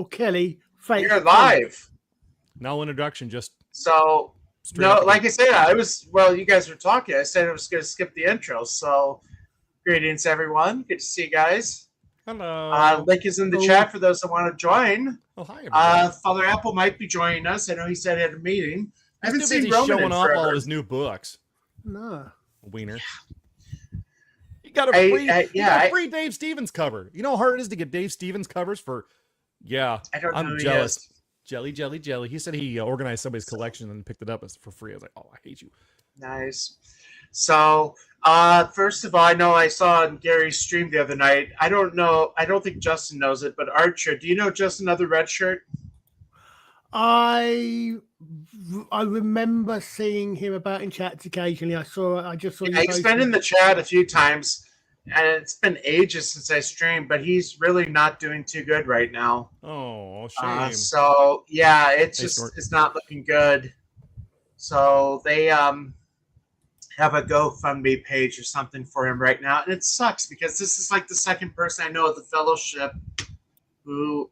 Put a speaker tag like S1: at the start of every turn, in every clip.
S1: Kelly.
S2: You're live.
S3: No introduction, just
S2: so no. Like I said, you guys were talking. I said I was going to skip the intro. So, greetings, everyone. Good to see you guys.
S3: Hello.
S2: Link is in the chat for those that want to join.
S3: Oh, hi, everybody.
S2: Father Apple might be joining us. I know he said he had a meeting. I haven't
S3: He's
S2: seen
S3: busy
S2: Roman
S3: showing off all his new books.
S1: No.
S3: Wiener. You got a free Dave Stevens cover. You know how hard it is to get Dave Stevens covers for? Yeah, I'm jealous. Jelly. He said he organized somebody's collection and picked it up for free. I was like, oh, I hate you.
S2: Nice. So, first of all, I know I saw on Gary's stream the other night. I don't know. I don't think Justin knows it, but Archer, do you know just another red shirt?
S1: I remember seeing him about in chats occasionally. I just saw.
S2: Yeah, he's been in the chat a few times, and it's been ages since I streamed. But he's really not doing too good right now.
S3: Oh, shame.
S2: So yeah, it's not looking good. So they have a GoFundMe page or something for him right now, and it sucks because this is like the second person I know at the fellowship who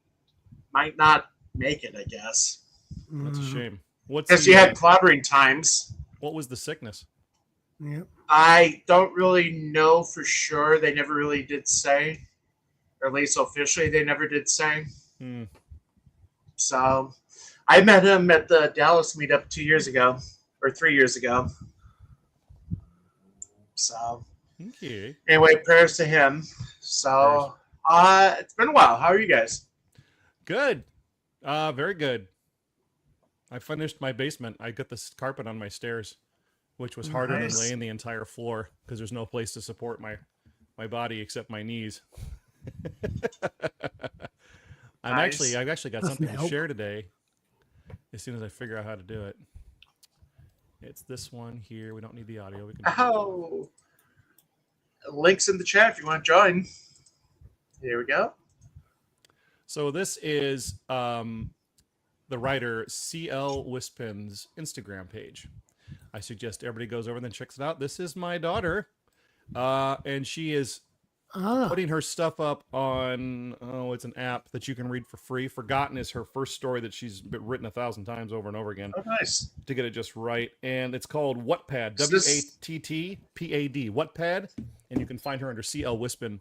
S2: might not make it, I guess.
S3: That's a shame.
S2: Because you had clobbering times.
S3: What was the sickness?
S1: Yeah.
S2: I don't really know for sure. They never really did say. Or at least officially, they never did say. So, I met him at the Dallas meetup 2 years ago. Or 3 years ago. So,
S3: okay.
S2: Anyway, prayers to him. So, it's been a while. How are you guys?
S3: Good. Very good. I finished my basement. I got this carpet on my stairs, which was harder than laying the entire floor because there's no place to support my body except my knees. I've actually got something to share today as soon as I figure out how to do it. It's this one here. We don't need the audio. We can
S2: Links in the chat if you want to join. Here we go.
S3: So this is the writer C.L. Wispin's Instagram page. I suggest everybody goes over and then checks it out. This is my daughter, and she is putting her stuff up on, it's an app that you can read for free. Forgotten is her first story that she's written 1,000 times over and over again.
S2: Oh, nice.
S3: To get it just right. And it's called Wattpad, W-A-T-T-P-A-D, Wattpad. And you can find her under C.L. Wispin.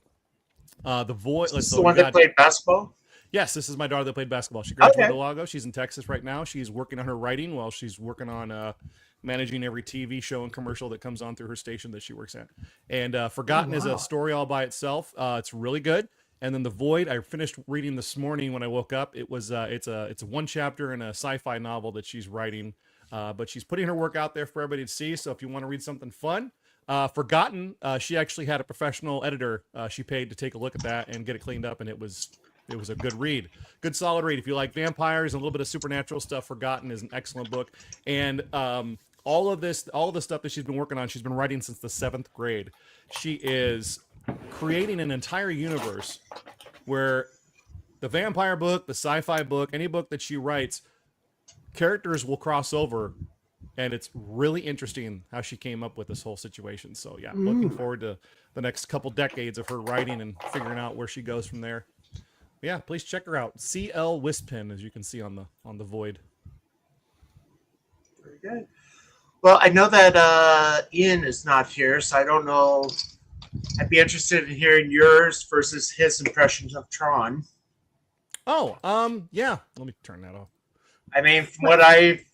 S3: The voice.
S2: Is this the one that played basketball?
S3: Yes, this is my daughter that played basketball. She graduated Lago. She's in Texas right now. She's working on her writing while she's working on managing every TV show and commercial that comes on through her station that she works at. And Forgotten is a story all by itself. It's really good. And then The Void, I finished reading this morning when I woke up. It was it's a one chapter in a sci-fi novel that she's writing, but she's putting her work out there for everybody to see. So if you want to read something fun, Forgotten, she actually had a professional editor she paid to take a look at that and get it cleaned up, and it was a good read. Good, solid read. If you like vampires and a little bit of supernatural stuff, Forgotten is an excellent book. And all of the stuff that she's been working on, she's been writing since the 7th grade. She is creating an entire universe where the vampire book, the sci-fi book, any book that she writes, characters will cross over. And it's really interesting how she came up with this whole situation. So, yeah, looking forward to the next couple decades of her writing and figuring out where she goes from there. Yeah, please check her out. C.L. Wispin, as you can see on the Void.
S2: Very good. Well, I know that Ian is not here, so I don't know. I'd be interested in hearing yours versus his impressions of Tron.
S3: Oh, yeah. Let me turn that off.
S2: I mean, from what I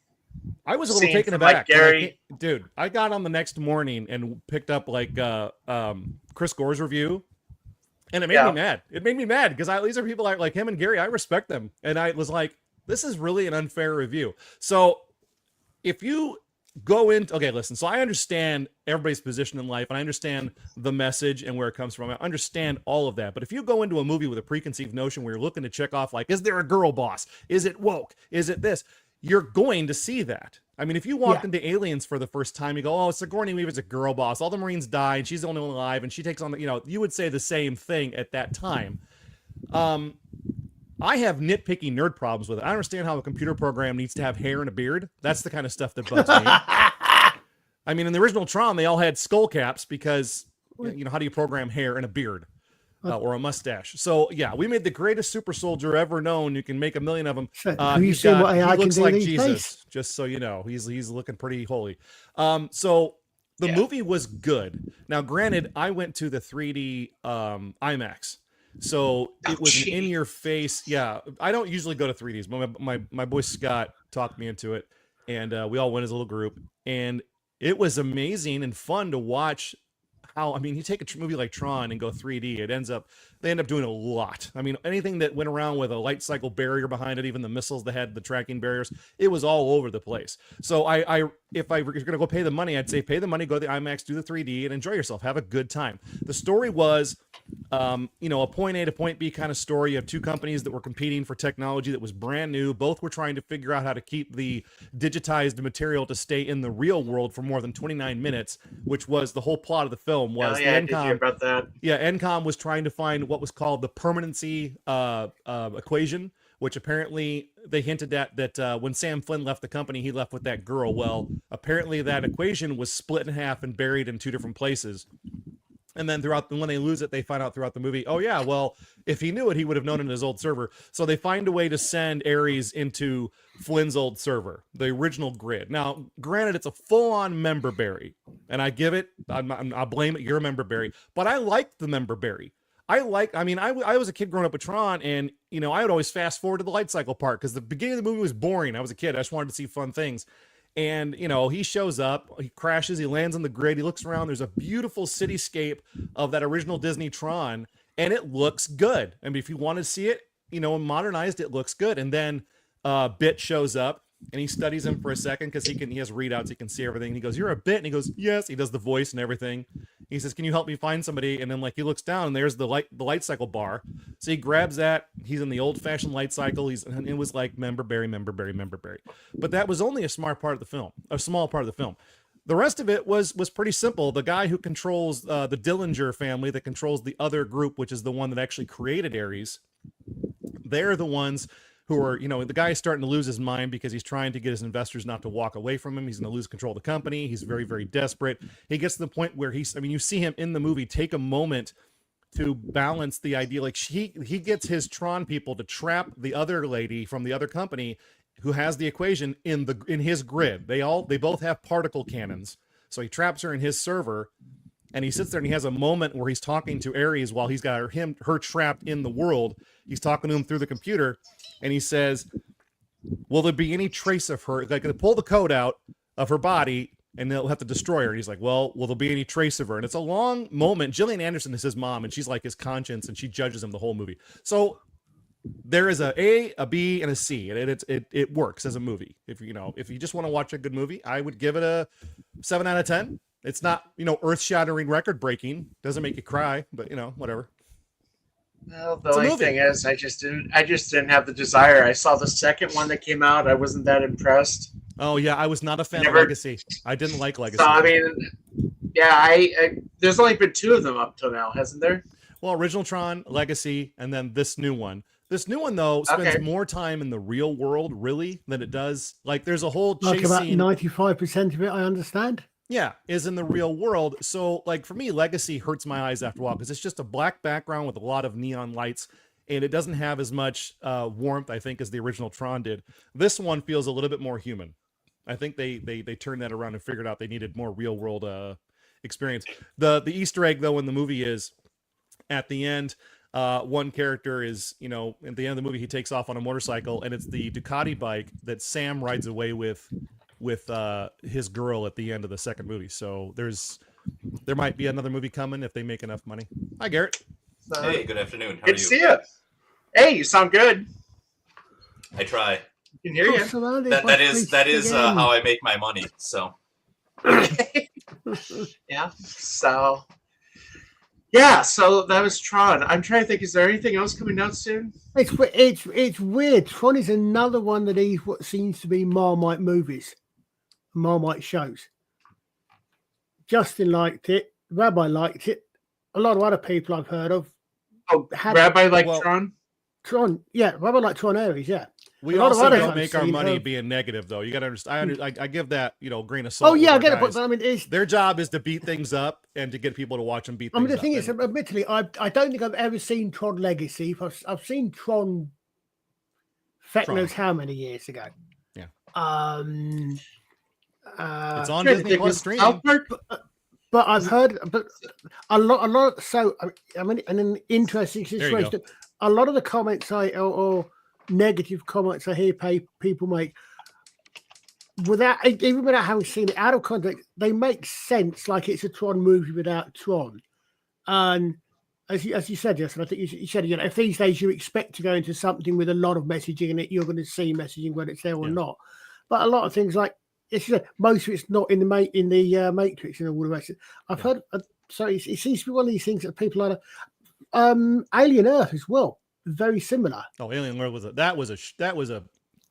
S3: was a little taken aback.
S2: Gary,
S3: dude, I got on the next morning and picked up Chris Gore's review. And it made me mad. It made me mad because these are people like him and Gary. I respect them. And I was like, this is really an unfair review. So if you go into, okay, listen, so I understand everybody's position in life and I understand the message and where it comes from. I understand all of that. But if you go into a movie with a preconceived notion where you're looking to check off, like, is there a girl boss? Is it woke? Is it this? You're going to see that. I mean, if you walked into Aliens for the first time, you go, oh, Sigourney Weaver's a girl boss. All the Marines die, and she's the only one alive, and she takes on the, you would say the same thing at that time. I have nitpicky nerd problems with it. I understand how a computer program needs to have hair and a beard. That's the kind of stuff that bugs me. I mean, in the original Tron, they all had skull caps because, how do you program hair and a beard? or a mustache. So yeah, we made the greatest super soldier ever known. You can make 1 million of them.
S1: So, have you seen what
S3: he
S1: AI can
S3: looks
S1: do
S3: like
S1: these
S3: Jesus,
S1: days?
S3: just so you know. He's looking pretty holy. So the movie was good. Now, granted, I went to the 3D IMAX. So it was an in-your-face. Yeah, I don't usually go to 3Ds, but my boy Scott talked me into it, and we all went as a little group, and it was amazing and fun to watch. How, I mean, you take a movie like Tron and go 3D, they end up doing a lot. I mean, anything that went around with a light cycle barrier behind it, even the missiles that had the tracking barriers, it was all over the place. So if I were going to go pay the money, I'd say pay the money, go to the IMAX, do the 3D, and enjoy yourself. Have a good time. The story was, a point A to point B kind of story. You have two companies that were competing for technology that was brand new. Both were trying to figure out how to keep the digitized material to stay in the real world for more than 29 minutes, which was the whole plot of the film. Was
S2: I did hear about that.
S3: Yeah, ENCOM was trying to find what was called the permanency equation, which apparently they hinted at that when Sam Flynn left the company, he left with that girl. Well, apparently that equation was split in half and buried in two different places. And then when they lose it, they find out throughout the movie, oh yeah, well, if he knew it, he would have known it in his old server. So they find a way to send Ares into Flynn's old server, the original grid. Now, granted, it's a full-on member berry, and I give it, I'll blame it, you're a member berry, but I like the member berry. I was a kid growing up with Tron, and I would always fast forward to the light cycle part because the beginning of the movie was boring. I was a kid. I just wanted to see fun things. And, he shows up, he crashes, he lands on the grid, he looks around, there's a beautiful cityscape of that original Disney Tron, and it looks good. I mean, if you want to see it, modernized, it looks good. And then Bit shows up, and he studies him for a second because he has readouts, he can see everything. And he goes, "You're a Bit," and he goes, "Yes." He does the voice and everything. He says, "Can you help me find somebody?" And then he looks down, and there's the light cycle bar. So he grabs that. He's in the old fashioned light cycle. It was like member berry. But that was only a small part of the film. The rest of it was pretty simple. The guy who controls the Dillinger family, that controls the other group, which is the one that actually created Ares, they're the ones who are, the guy's starting to lose his mind because he's trying to get his investors not to walk away from him. He's going to lose control of the company. He's very, very desperate. He gets to the point where you see him in the movie take a moment to balance the idea. Like he gets his Tron people to trap the other lady from the other company who has the equation in his grid. They both have particle cannons. So he traps her in his server, and he sits there and he has a moment where he's talking to Ares while he's got her trapped in the world. He's talking to him through the computer, and he says, "Will there be any trace of her? Like, they pull the code out of her body, and they'll have to destroy her." And he's like, "Well, will there be any trace of her?" And it's a long moment. Gillian Anderson is his mom, and she's like his conscience, and she judges him the whole movie. So there is a B, and a C, and it works as a movie. If you just want to watch a good movie, I would give it a 7 out of 10. It's not, earth-shattering, record-breaking. Doesn't make you cry, but whatever.
S2: Well, the only thing is, I just didn't have the desire. I saw the second one that came out. I wasn't that impressed.
S3: Oh yeah, I was not a fan of Legacy. I didn't like Legacy.
S2: So I mean, yeah, there's only been 2 of them up till now, hasn't there?
S3: Well, original Tron, Legacy, and then this new one. This new one, though, spends more time in the real world, really, than it does. Like, there's a whole chase
S1: about
S3: scene.
S1: 95% of it, I understand.
S3: Yeah, is in the real world. So, for me, Legacy hurts my eyes after a while because it's just a black background with a lot of neon lights, and it doesn't have as much warmth, I think, as the original Tron did. This one feels a little bit more human. I think they turned that around and figured out they needed more real world experience. The Easter egg, though, in the movie is at the end. One character is, at the end of the movie, he takes off on a motorcycle, and it's the Ducati bike that Sam rides away with his girl at the end of the second movie. So there might be another movie coming if they make enough money. Hi, Garrett.
S4: Hey, good afternoon. How
S2: good
S4: are
S2: to
S4: you?
S2: see you. Hey, you sound good.
S4: I try.
S2: I can hear you.
S4: That is how I make my money. So.
S2: Yeah. So that was Tron. I'm trying to think. Is there anything else coming out soon?
S1: It's weird. Tron is another one of these what seems to be Marmite movies, Marmite shows. Justin liked it. Rabbi liked it. A lot of other people I've heard of.
S2: Rabbi liked Tron.
S1: Tron, yeah. Rabbi liked Tron Ares, yeah.
S3: We
S1: A lot of
S3: also
S1: others
S3: don't
S1: I've
S3: make our
S1: seen
S3: money
S1: have-
S3: being negative, though. You got to understand. I give that grain of salt.
S1: Oh yeah, I
S3: with
S1: get
S3: our
S1: it, but
S3: guys.
S1: I mean, it's.
S3: Their job is to beat things up and to get people to watch them beat
S1: I mean,
S3: things
S1: the thing
S3: up.
S1: is, admittedly, I don't think I've ever seen Tron Legacy. I've seen Tron. Feck
S3: Tron.
S1: knows how many years ago.
S3: Yeah.
S1: It's
S3: on
S2: Trying to
S3: Disney
S2: think
S3: Plus
S2: of
S3: streaming.
S2: South Park.
S1: But I've heard, but a lot. So I mean, in an interesting
S3: There you go.
S1: situation, a lot of the comments or negative comments I hear people make, even without having seen it out of context, they make sense. Like it's a Tron movie without Tron, and as you said, Justin, I think you said, if these days you expect to go into something with a lot of messaging in it, you're going to see messaging whether it's there or not. But a lot of things like. Most of it's not in the Matrix and all the rest. I've heard. So it seems to be one of these things that people are. Alien Earth as well, very similar.
S3: Oh, Alien Earth was a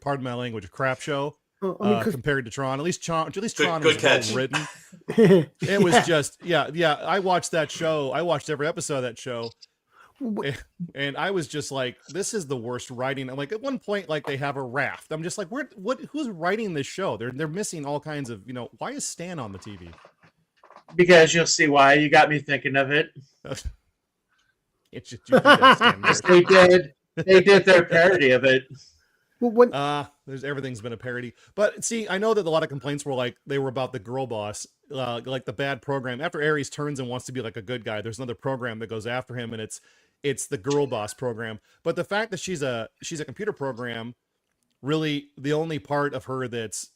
S3: pardon my language, a crap show.
S1: I mean,
S3: compared to Tron, at least Tron
S4: Good
S3: was
S4: catch.
S3: well written. It was just I watched that show. I watched every episode of that show. And I was just like, this is the worst writing. I'm like, at one point, like they have a raft. I'm just like, who's writing this show? They're missing all kinds of, why is Stan on the TV?
S2: Because you'll see why. You got me thinking of it.
S3: It's just you got Stan there.
S2: They did their parody of it.
S1: Well,
S3: everything's been a parody. But see, I know that a lot of complaints were like they were about the girl boss, like the bad program. After Ares turns and wants to be like a good guy, there's another program that goes after him, and it's the girl boss program. But the fact that she's a computer program, really the only part of her that's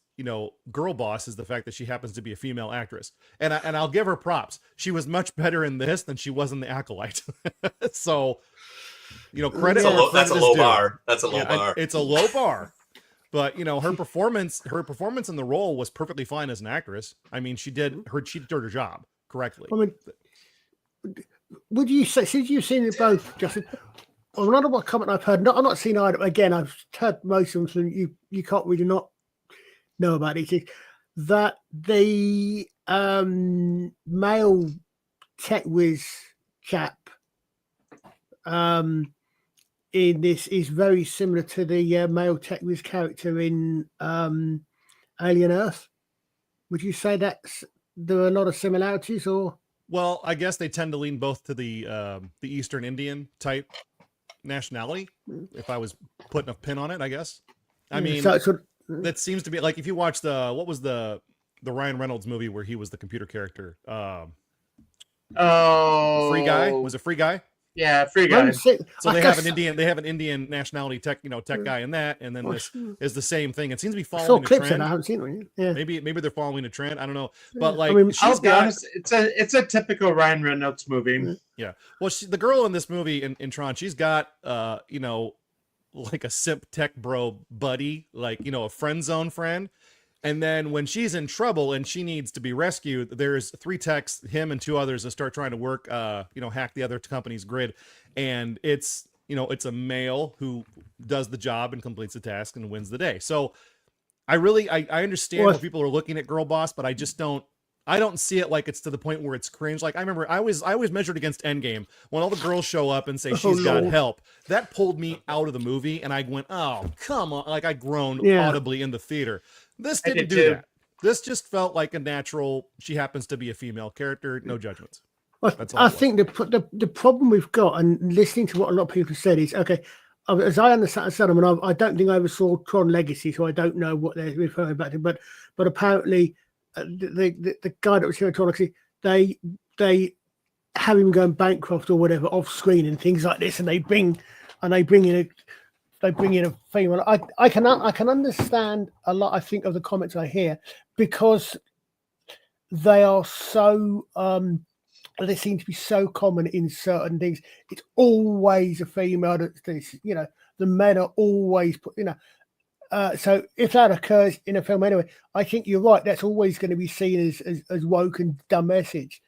S3: girl boss is the fact that she happens to be a female actress. And I'll give her props. She was much better in this than she was in The Acolyte. So credit.
S4: That's a low bar. That's a low bar.
S3: It's a low bar. But her performance in the role was perfectly fine as an actress. I mean, she did her job correctly.
S1: I mean, would you say, since you've seen it both, Justin, another what comment I've heard, I've not seen either, again, I've heard most of them, so you can't really not know about it, is that the male tech whiz chap in this is very similar to the male tech whiz character in Alien Earth. Would you say that there are a lot of similarities, or?
S3: Well, I guess they tend to lean both to the Eastern Indian type nationality. If I was putting a pin on it, I guess. I mean, that seems to be like if you watch what was the Ryan Reynolds movie where he was the computer character? Free Guy. Was it Free Guy?
S2: Yeah, Free Guy.
S3: So they have an Indian nationality tech guy in that, and then this is the same thing. It seems to be following a trend.
S1: I haven't seen one yet. Yeah.
S3: Maybe they're following a trend. I don't know, but like,
S2: I'll be honest, it's a typical Ryan Reynolds movie.
S3: Yeah. Well, the girl in this movie in Tron, she's got like a simp tech bro buddy, like a friend zone friend. And then when she's in trouble and she needs to be rescued, there's 3 techs, him and 2 others, that start trying to work, hack the other company's grid. And it's a male who does the job and completes the task and wins the day. So I understand where people are looking at Girl Boss, but I don't see it like it's to the point where it's cringe. Like I remember I was measured against Endgame when all the girls show up and say she's got help. That pulled me out of the movie and I went, oh, come on. Like I groaned audibly in the theater. This didn't do that. This just felt like a natural, she happens to be a female character, no judgments. That's all I think
S1: the problem we've got, and listening to what a lot of people said, is, okay, as I understand them, I don't think I ever saw Tron Legacy, so I don't know what they're referring back to, but apparently the guy that was here at Tron Legacy, they have him going bankrupt or whatever off screen and things like this, and they bring in a female. I can understand a lot, I think, of the comments I hear, because they are so they seem to be so common in certain things. It's always a female that's this, the men are always put, so if that occurs in a film anyway, I think you're right, that's always going to be seen as woke and dumb message.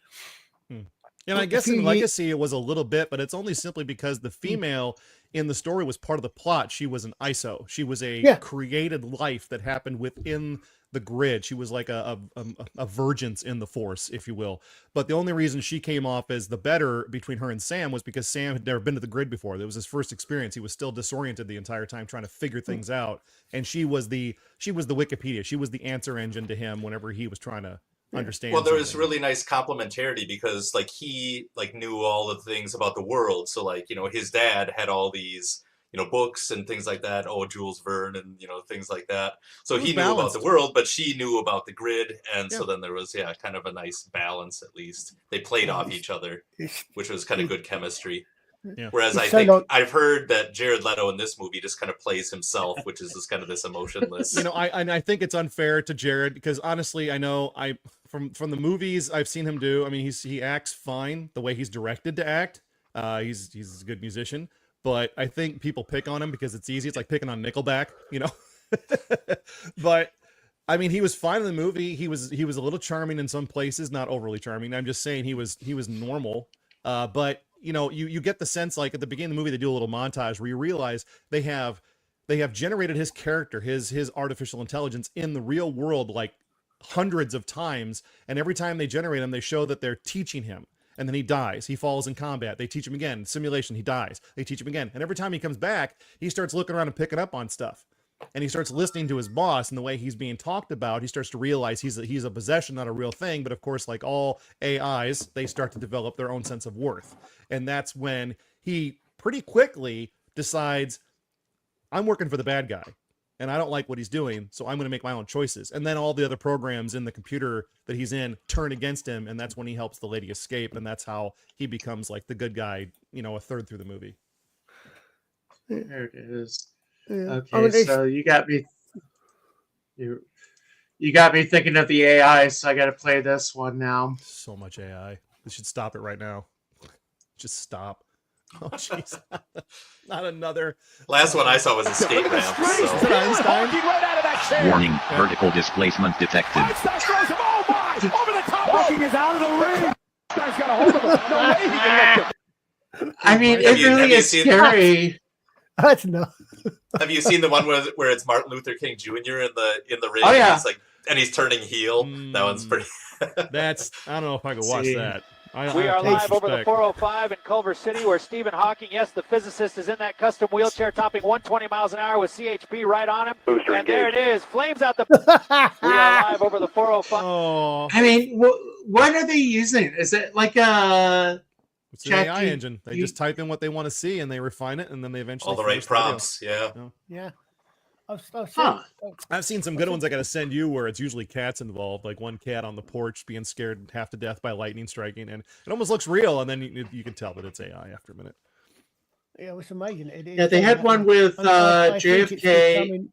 S3: And I guess in Legacy it was a little bit, but it's only simply because the female in the story was part of the plot. She was an ISO. She was a created life that happened within the grid. She was like a virgin in the Force, if you will. But the only reason she came off as the better between her and Sam was because Sam had never been to the grid before. It was his first experience. He was still disoriented the entire time trying to figure things out. And she was the Wikipedia. She was the answer engine to him whenever he was trying to understand.
S4: Well, there was really nice complementarity because like he like knew all the things about the world. So like, you know, his dad had all these, you know, books and things like that. Oh, Jules Verne and, you know, things like that. So he knew about the world, but she knew about the grid. And so then there was, kind of a nice balance, at least. They played off each other, which was kind of good chemistry.
S3: Yeah.
S4: Whereas I think I've heard that Jared Leto in this movie just kind of plays himself, which is just kind of this emotionless.
S3: You know, I think it's unfair to Jared because honestly, I know from the movies I've seen him do. I mean, he acts fine the way he's directed to act. He's a good musician, but I think people pick on him because it's easy. It's like picking on Nickelback, you know. But I mean, he was fine in the movie. He was a little charming in some places, not overly charming. I'm just saying he was normal. But you know, you get the sense like at the beginning of the movie they do a little montage where you realize they have generated his character, his artificial intelligence in the real world like hundreds of times, and every time they generate him, they show that they're teaching him. And then he dies. He falls in combat. They teach him again. Simulation, he dies. They teach him again. And every time he comes back, he starts looking around and picking up on stuff. And he starts listening to his boss and the way he's being talked about. He starts to realize he's a possession, not a real thing. But of course, like all AIs, they start to develop their own sense of worth. And that's when he pretty quickly decides, I'm working for the bad guy. And I don't like what he's doing, so I'm going to make my own choices. And then all the other programs in the computer that he's in turn against him, and that's when he helps the lady escape, and that's how he becomes like the good guy, you know, a third through the movie.
S2: There it is.
S1: Yeah.
S2: Okay, so you got me thinking of the AI, so I got to play this one now.
S3: So much AI. They should stop it right now. Just stop. Oh, jeez. Not another.
S4: Last one I saw was a skate ramp. So.
S5: Warning, vertical displacement detected.
S6: Oh my! Over the top. Hawking is out of the ring. This guy's got a hold of him. No way he can lift him.
S2: I mean, it really is scary.
S1: That's enough.
S4: Have you seen the one where it's Martin Luther King Jr. in the ring?
S2: Oh yeah.
S4: He's like, and he's turning heel. That one's pretty.
S3: That's. I don't know if I could watch that.
S7: We are live over the 405 in Culver City where Stephen Hawking, yes, the physicist, is in that custom wheelchair topping 120 miles an hour with CHP right on him. And there it is. Flames out the... We are live over the 405.
S3: Oh.
S2: I mean, what are they using? Is it like a...
S3: It's an AI engine. They just type in what they want to see and they refine it and then they eventually...
S4: All the right prompts, yeah.
S1: Yeah.
S3: I've seen some good ones I got to send you where it's usually cats involved, like one cat on the porch being scared half to death by lightning striking, and it almost looks real, and then you can tell that it's AI after a minute.
S1: Yeah, it's amazing. It is.
S2: Yeah, they had one with JFK.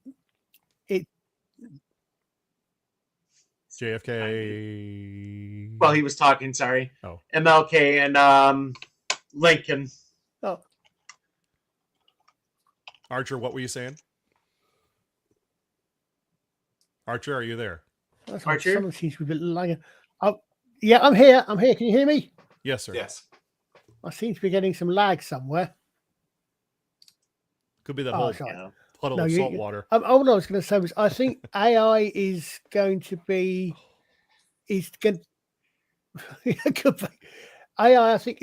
S3: JFK.
S2: Well, he was talking. Sorry.
S3: Oh.
S2: MLK and Lincoln.
S1: Oh.
S3: Archer, what were you saying? Archer, are you there?
S2: Archer?
S1: Someone seems to be lagging. Yeah, I'm here. Can you hear me?
S3: Yes, sir.
S4: Yes.
S1: I seem to be getting some lag somewhere.
S3: Could be the whole puddle of salt water.
S1: All I was going to say was I think AI is going to be... It could be. AI, I think,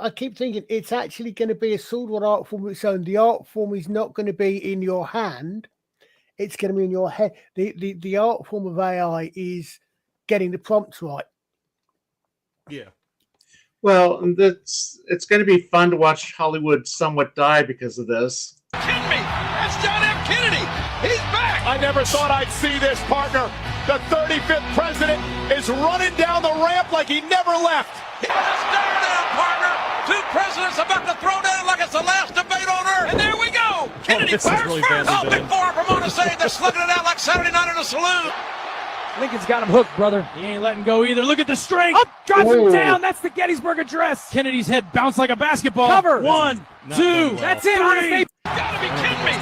S1: I keep thinking it's actually going to be a sort of art form of its own. The art form is not going to be in your hand. It's going to be in your head. The art form of AI is getting the prompts right.
S3: Yeah.
S2: Well, it's going to be fun to watch Hollywood somewhat die because of this.
S6: Kidding me? That's John F. Kennedy. He's back. I never thought I'd see this, partner. The 35th president is running down the ramp like he never left. Stare down, partner. Two presidents about to throw down like it's the last debate on earth. And there we go. Kennedy fires
S3: really
S6: first. Oh, big four from on the stage. They're slugging it out like Saturday night in a saloon.
S8: Lincoln's got him hooked, brother. He ain't letting go either. Look at the strength. Up, drops him down. That's the Gettysburg Address. Kennedy's head bounced like a basketball. Cover. 1, 2. That's it.
S6: You gotta be kidding me.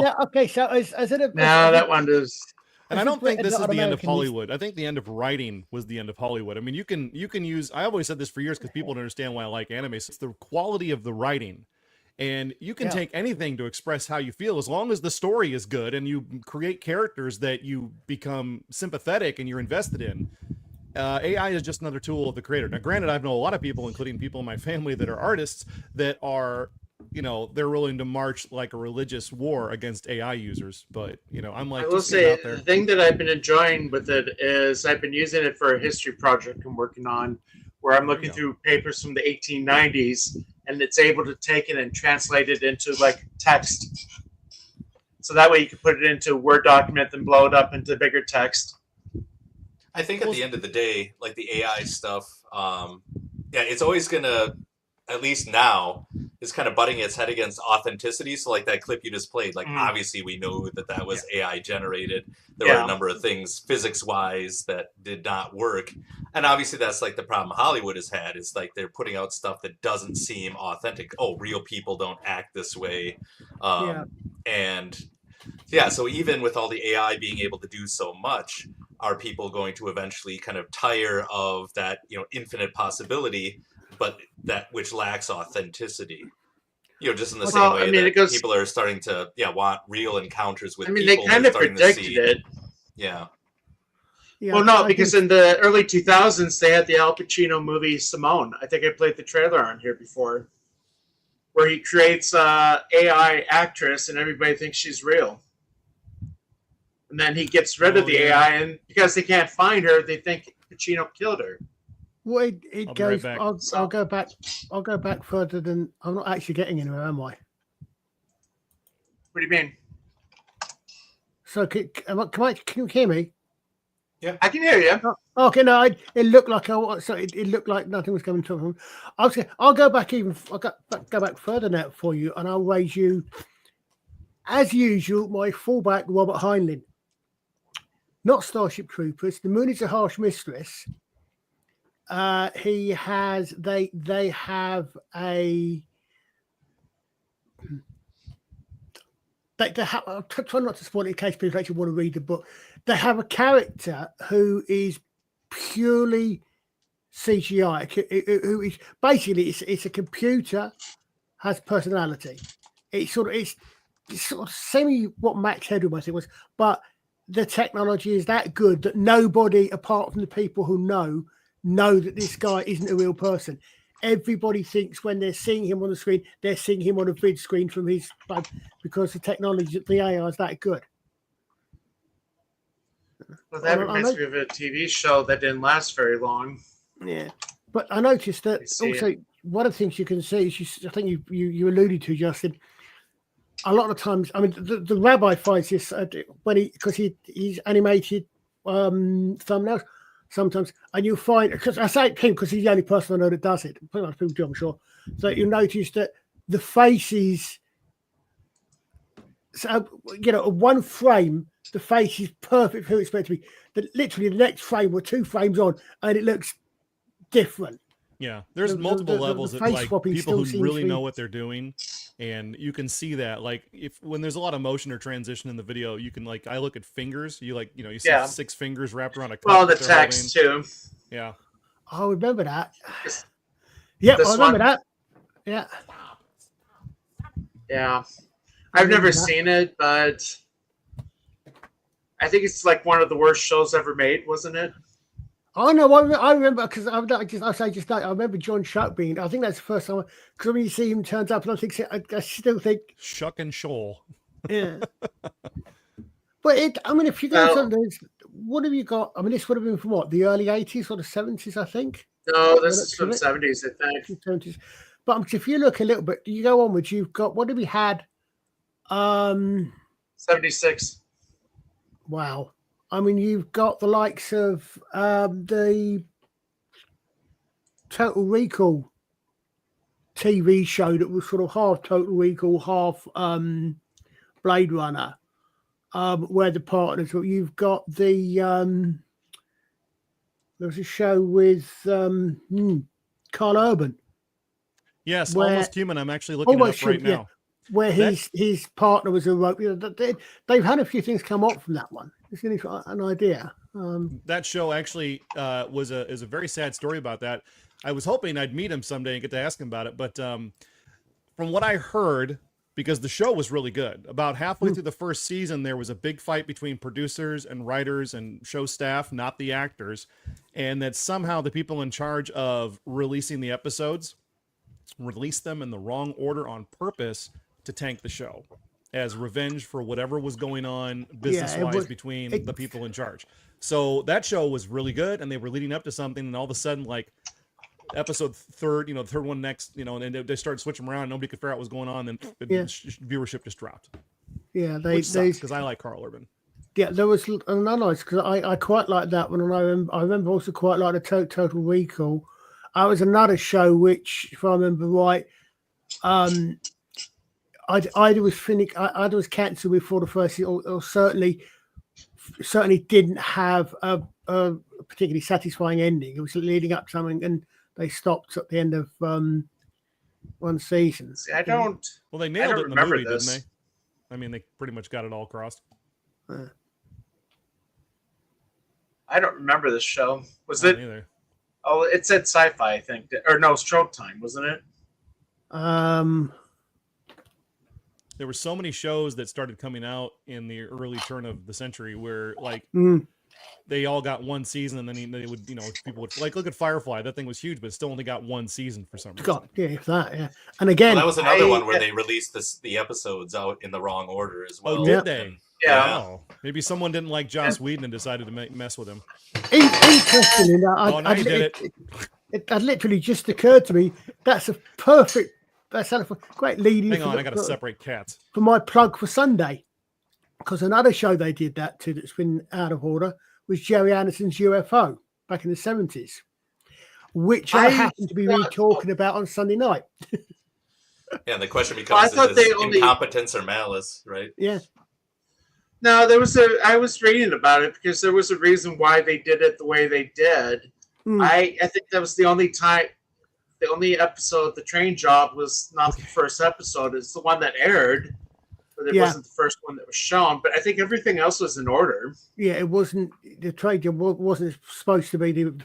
S1: Yeah, okay, so as it...
S2: No, that one does...
S3: And I don't think this is the end of Hollywood. I think the end of writing was the end of Hollywood. I mean, you can use... I always said this for years because people don't understand why I like anime. It's the quality of the writing And you can take anything to express how you feel as long as the story is good and you create characters that you become sympathetic and you're invested in. AI is just another tool of the creator. Now, granted, I've known a lot of people, including people in my family that are artists, that are, they're willing to march like a religious war against AI users. But, I'm like,
S2: I will say the thing that I've been enjoying with it is I've been using it for a history project I'm working on, where I'm looking through papers from the 1890s, and it's able to take it and translate it into like text. So that way you can put it into a Word document and blow it up into bigger text.
S4: I think at the end of the day, like the AI stuff, it's always going to, at least now, is kind of butting its head against authenticity. So like that clip you just played, like obviously we know that was AI generated. There were a number of things physics-wise that did not work. And obviously that's like the problem Hollywood has had, is like they're putting out stuff that doesn't seem authentic. Oh, real people don't act this way. And so even with all the AI being able to do so much, are people going to eventually kind of tire of that, infinite possibility, but that which lacks authenticity? Just in the same way that people are starting to want real encounters with people.
S2: They kind of predicted it.
S4: Yeah.
S2: Well, no, because in the early 2000s, they had the Al Pacino movie Simone. I think I played the trailer on here before, where he creates a AI actress and everybody thinks she's real. And then he gets rid of the AI, and because they can't find her, they think Pacino killed her.
S1: Well, it goes. Right I'll go back. I'll go back further than I'm not actually getting anywhere, am I?
S2: What do you mean?
S1: So can you hear me?
S2: Yeah, I can hear you.
S1: Oh, okay, no, it looked like it looked like nothing was coming to him. I'll go back go back further now for you, and I'll raise you, as usual, my fullback Robert Heinlein. Not Starship Troopers. The Moon is a Harsh Mistress. They have a. I'll try not to spoil it in case people actually want to read the book. They have a character who is purely CGI, who is basically it's a computer, has personality. It's sort of semi what Max Headroom I think was, but the technology is that good that nobody apart from the people who know that this guy isn't a real person. Everybody thinks when they're seeing him on the screen, they're seeing him on a vid screen from his phone because the technology, the AI is that good.
S2: Well, that reminds me of a TV show that didn't last very long.
S1: Yeah, but I noticed that also one of the things you can see is I think you alluded to, Justin. A lot of times, I mean, the rabbi finds this when he's animated thumbnails. Sometimes, and you'll find, because I say him because he's the only person I know that does it. Pretty much people do, I'm sure. So you'll notice that the faces, so one frame, the face is perfect for who it's meant to be. But literally, the next frame or 2 frames on, and it looks different.
S3: Yeah, there's multiple levels of like people who really know what they're doing, and you can see that. Like when there's a lot of motion or transition in the video, you can I look at fingers. You see 6 fingers wrapped around a cup.
S2: Well, the text too.
S3: Yeah.
S1: I remember that. Yeah, I remember that. Yeah.
S2: Yeah, I've never seen it, but I think it's like one of the worst shows ever made, wasn't it?
S1: Oh no, I remember because I remember John Shuck being. I think that's the first time because when you see him turns up, and I still think
S3: Shuck and Shoal.
S1: Yeah, but if you go something, what have you got? I mean, this would have been from what, the early 80s or the 70s, I think.
S2: No, this is from the 70s, I think.
S1: 70s. But if you look a little bit, you go onwards. You've got what have we had?
S2: 76.
S1: Wow. I mean, you've got the likes of the Total Recall TV show that was sort of half Total Recall, half Blade Runner, where the partners were. You've got the there was a show with Carl Urban.
S3: Yes, Almost Human. I'm actually looking it up right now.
S1: Where his partner was a rope. They've had a few things come up from that one. It's an idea.
S3: That show actually is a very sad story about that. I was hoping I'd meet him someday and get to ask him about it. But from what I heard, because the show was really good, about halfway through the first season, there was a big fight between producers and writers and show staff, not the actors, and that somehow the people in charge of releasing the episodes released them in the wrong order on purpose to tank the show as revenge for whatever was going on business-wise between the people in charge. So that show was really good, and they were leading up to something, and all of a sudden, like, episode third, the third one next, and they started switching around. Nobody could figure out what was going on, and viewership just dropped.
S1: Yeah,
S3: because I like Carl Urban.
S1: Yeah, there was another nice because I quite like that one, and I remember also quite like the Total Recall. I was another show which, if I remember right, either was cancelled before the first season, or certainly didn't have a particularly satisfying ending. It was leading up to something, and they stopped at the end of one season.
S2: See, I don't.
S3: Well, they nailed it in the movie, didn't they? I mean, they pretty much got it all crossed.
S2: I don't remember this show. Was it?
S3: Either.
S2: Oh, it said Sci-Fi, I think, or no, Showtime, wasn't it?
S3: There were so many shows that started coming out in the early turn of the century where, like, they all got one season, and then they would, people would look at Firefly. That thing was huge, but it still only got one season for some reason.
S1: God, yeah, if that, yeah. And again,
S4: that was another one where they released the episodes out in the wrong order as well.
S3: Oh, did they?
S2: Yeah.
S3: Wow. Maybe someone didn't like Joss Whedon and decided to mess with him.
S1: Interestingly, it literally just occurred to me. That's a great lead-in.
S3: Hang on, I got to separate cats.
S1: For my plug for Sunday, because another show they did that to that's been out of order was Jerry Anderson's UFO back in the 70s, which I happened to be talking about on Sunday night.
S4: Yeah, and the question becomes: is this incompetence or malice, right?
S1: Yeah.
S2: No, I was reading about it because there was a reason why they did it the way they did. I think that was the only episode, the train job was not the first episode. It's the one that aired, but it wasn't the first one that was shown. But I think everything else was in order. Yeah, it wasn't, the train job wasn't supposed to be the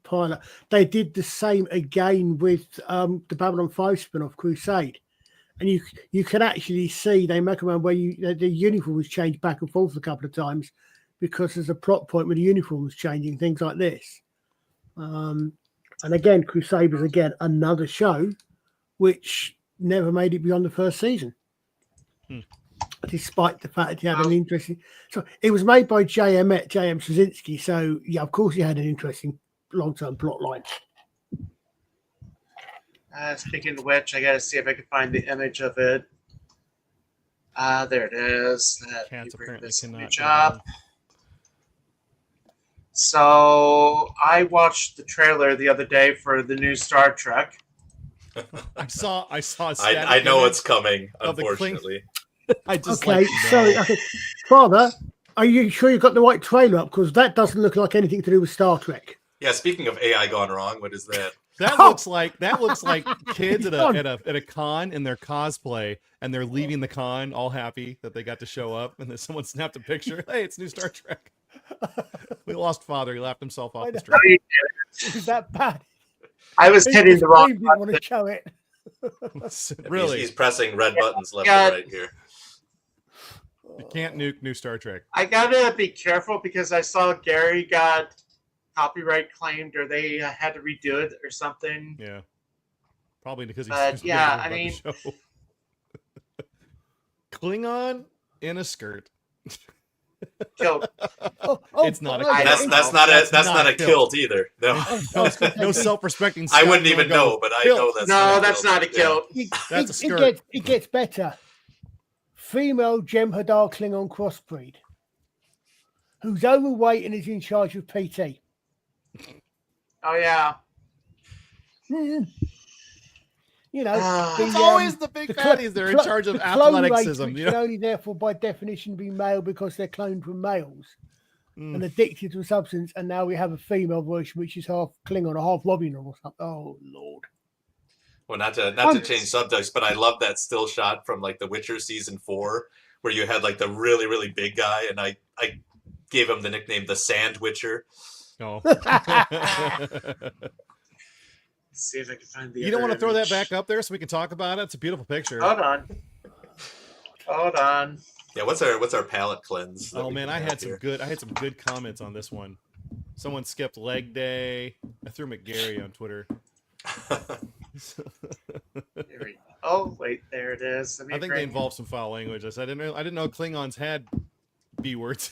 S2: pilot. They did the same again with the Babylon 5 spin-off, Crusade. And you can actually see they make around where the uniform was changed back and forth a couple of times because there's a plot point where the uniform was changing, things like this. And again, Crusade was another show which never made it beyond the first season, despite the fact that he had an interesting. So it was made by J.M. Straczynski. So yeah, of course, he had an interesting long-term plot line. Speaking of which, I gotta see if I can find the image of it. There it is.
S3: Cats apparently cannot.
S2: Job. So I watched the trailer the other day for the new Star Trek.
S3: I saw.
S4: I know it's coming. Unfortunately,
S3: I just
S1: sorry, Father. Are you sure you got the right trailer up? Because that doesn't look like anything to do with Star Trek.
S4: Yeah. Speaking of AI gone wrong, what is that?
S3: That looks like kids at a con in their cosplay, and they're leaving the con all happy that they got to show up, and then someone snapped a picture. Hey, it's new Star Trek. We lost Father. He laughed himself off the street.
S1: Is that bad?
S2: I was hitting the wrong button.
S1: Want to show it.
S3: Really?
S4: He's pressing red buttons left and right here.
S3: You can't nuke new Star Trek.
S2: I gotta be careful because I saw Gary got copyright claimed, or they had to redo it or something.
S3: Yeah, probably because he's.
S2: I mean,
S3: Klingon in a skirt.
S2: Kilt.
S3: It's not.
S4: That's not a kilt either. No,
S3: no self-respecting.
S4: I wouldn't even know, but I know
S2: that's not a kilt.
S3: That's a skirt.
S1: It gets better. Female Jem'Hadar Klingon crossbreed, who's overweight and is in charge of PT.
S2: Oh yeah.
S3: It's always the big fatties. They're in charge of athleticism.
S1: Which can only therefore, by definition, be male because they're cloned from males and addicted to a substance. And now we have a female version which is half Klingon or half Romulan or something. Oh Lord.
S4: Well, not to change subjects, but I love that still shot from like The Witcher season 4, where you had like the really really big guy, and I gave him the nickname the Sand Witcher.
S3: Oh.
S2: see if I can find the.
S3: You don't want to throw that
S2: image.
S3: back up there so we can talk about it? It's a beautiful picture.
S2: Hold on.
S4: Yeah, what's our palate cleanse?
S3: Oh man, I had some good comments on this one. Someone skipped leg day. I threw McGarry on Twitter.
S2: There we go. Oh wait, there it is.
S3: I think they involved some foul language. I said I didn't know Klingons had B words.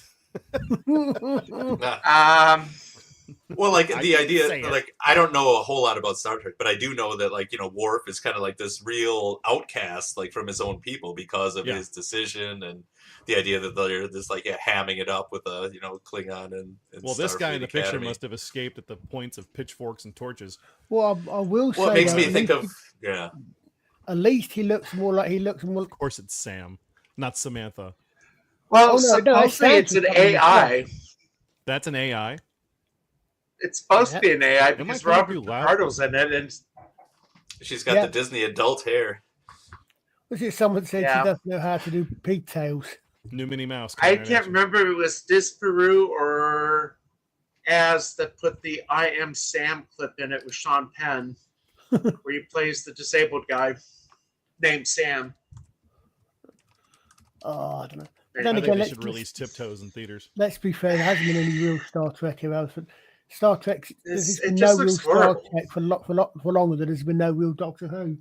S4: Well, like the
S3: say
S4: idea,
S3: it.
S4: like I don't know a whole lot about Star Trek, but I do know that, like, Worf is kind of like this real outcast, like from his own people because of his decision and the idea that they're just like hamming it up with a Klingon and
S3: well, this guy in the picture
S4: Academy.
S3: must have escaped at the points of pitchforks and torches.
S1: Well, I will say.
S4: Well, it makes me
S1: though,
S4: think of
S1: At least he looks more like
S3: Of course, it's Sam, not Samantha.
S2: Well,
S1: Oh, no,
S2: supposedly it's an AI.
S3: That's an AI.
S2: It's supposed to be an AI
S3: Am I
S2: because
S3: coming
S2: Robert
S3: through loud?
S2: Picardo's in it, and
S4: she's got the Disney adult hair.
S1: Was it someone said
S2: Yeah.
S1: she doesn't know how to do pigtails?
S3: New Minnie Mouse.
S2: I
S3: coming right
S2: can't
S3: at you.
S2: remember if it was Disparu or Az that put the "I Am Sam" clip in it with Sean Penn, where he plays the disabled guy named Sam.
S1: Oh, I don't know.
S2: I
S1: Then
S3: I
S1: again,
S3: think they
S1: let's
S3: should release Tiptoes in theaters.
S1: Let's be fair, there hasn't been any real Star Trek irrelevant. Star Trek, there's
S2: It
S1: been
S2: just
S1: no real
S2: looks
S1: Star
S2: horrible.
S1: Trek for longer than there's been no real Doctor Who.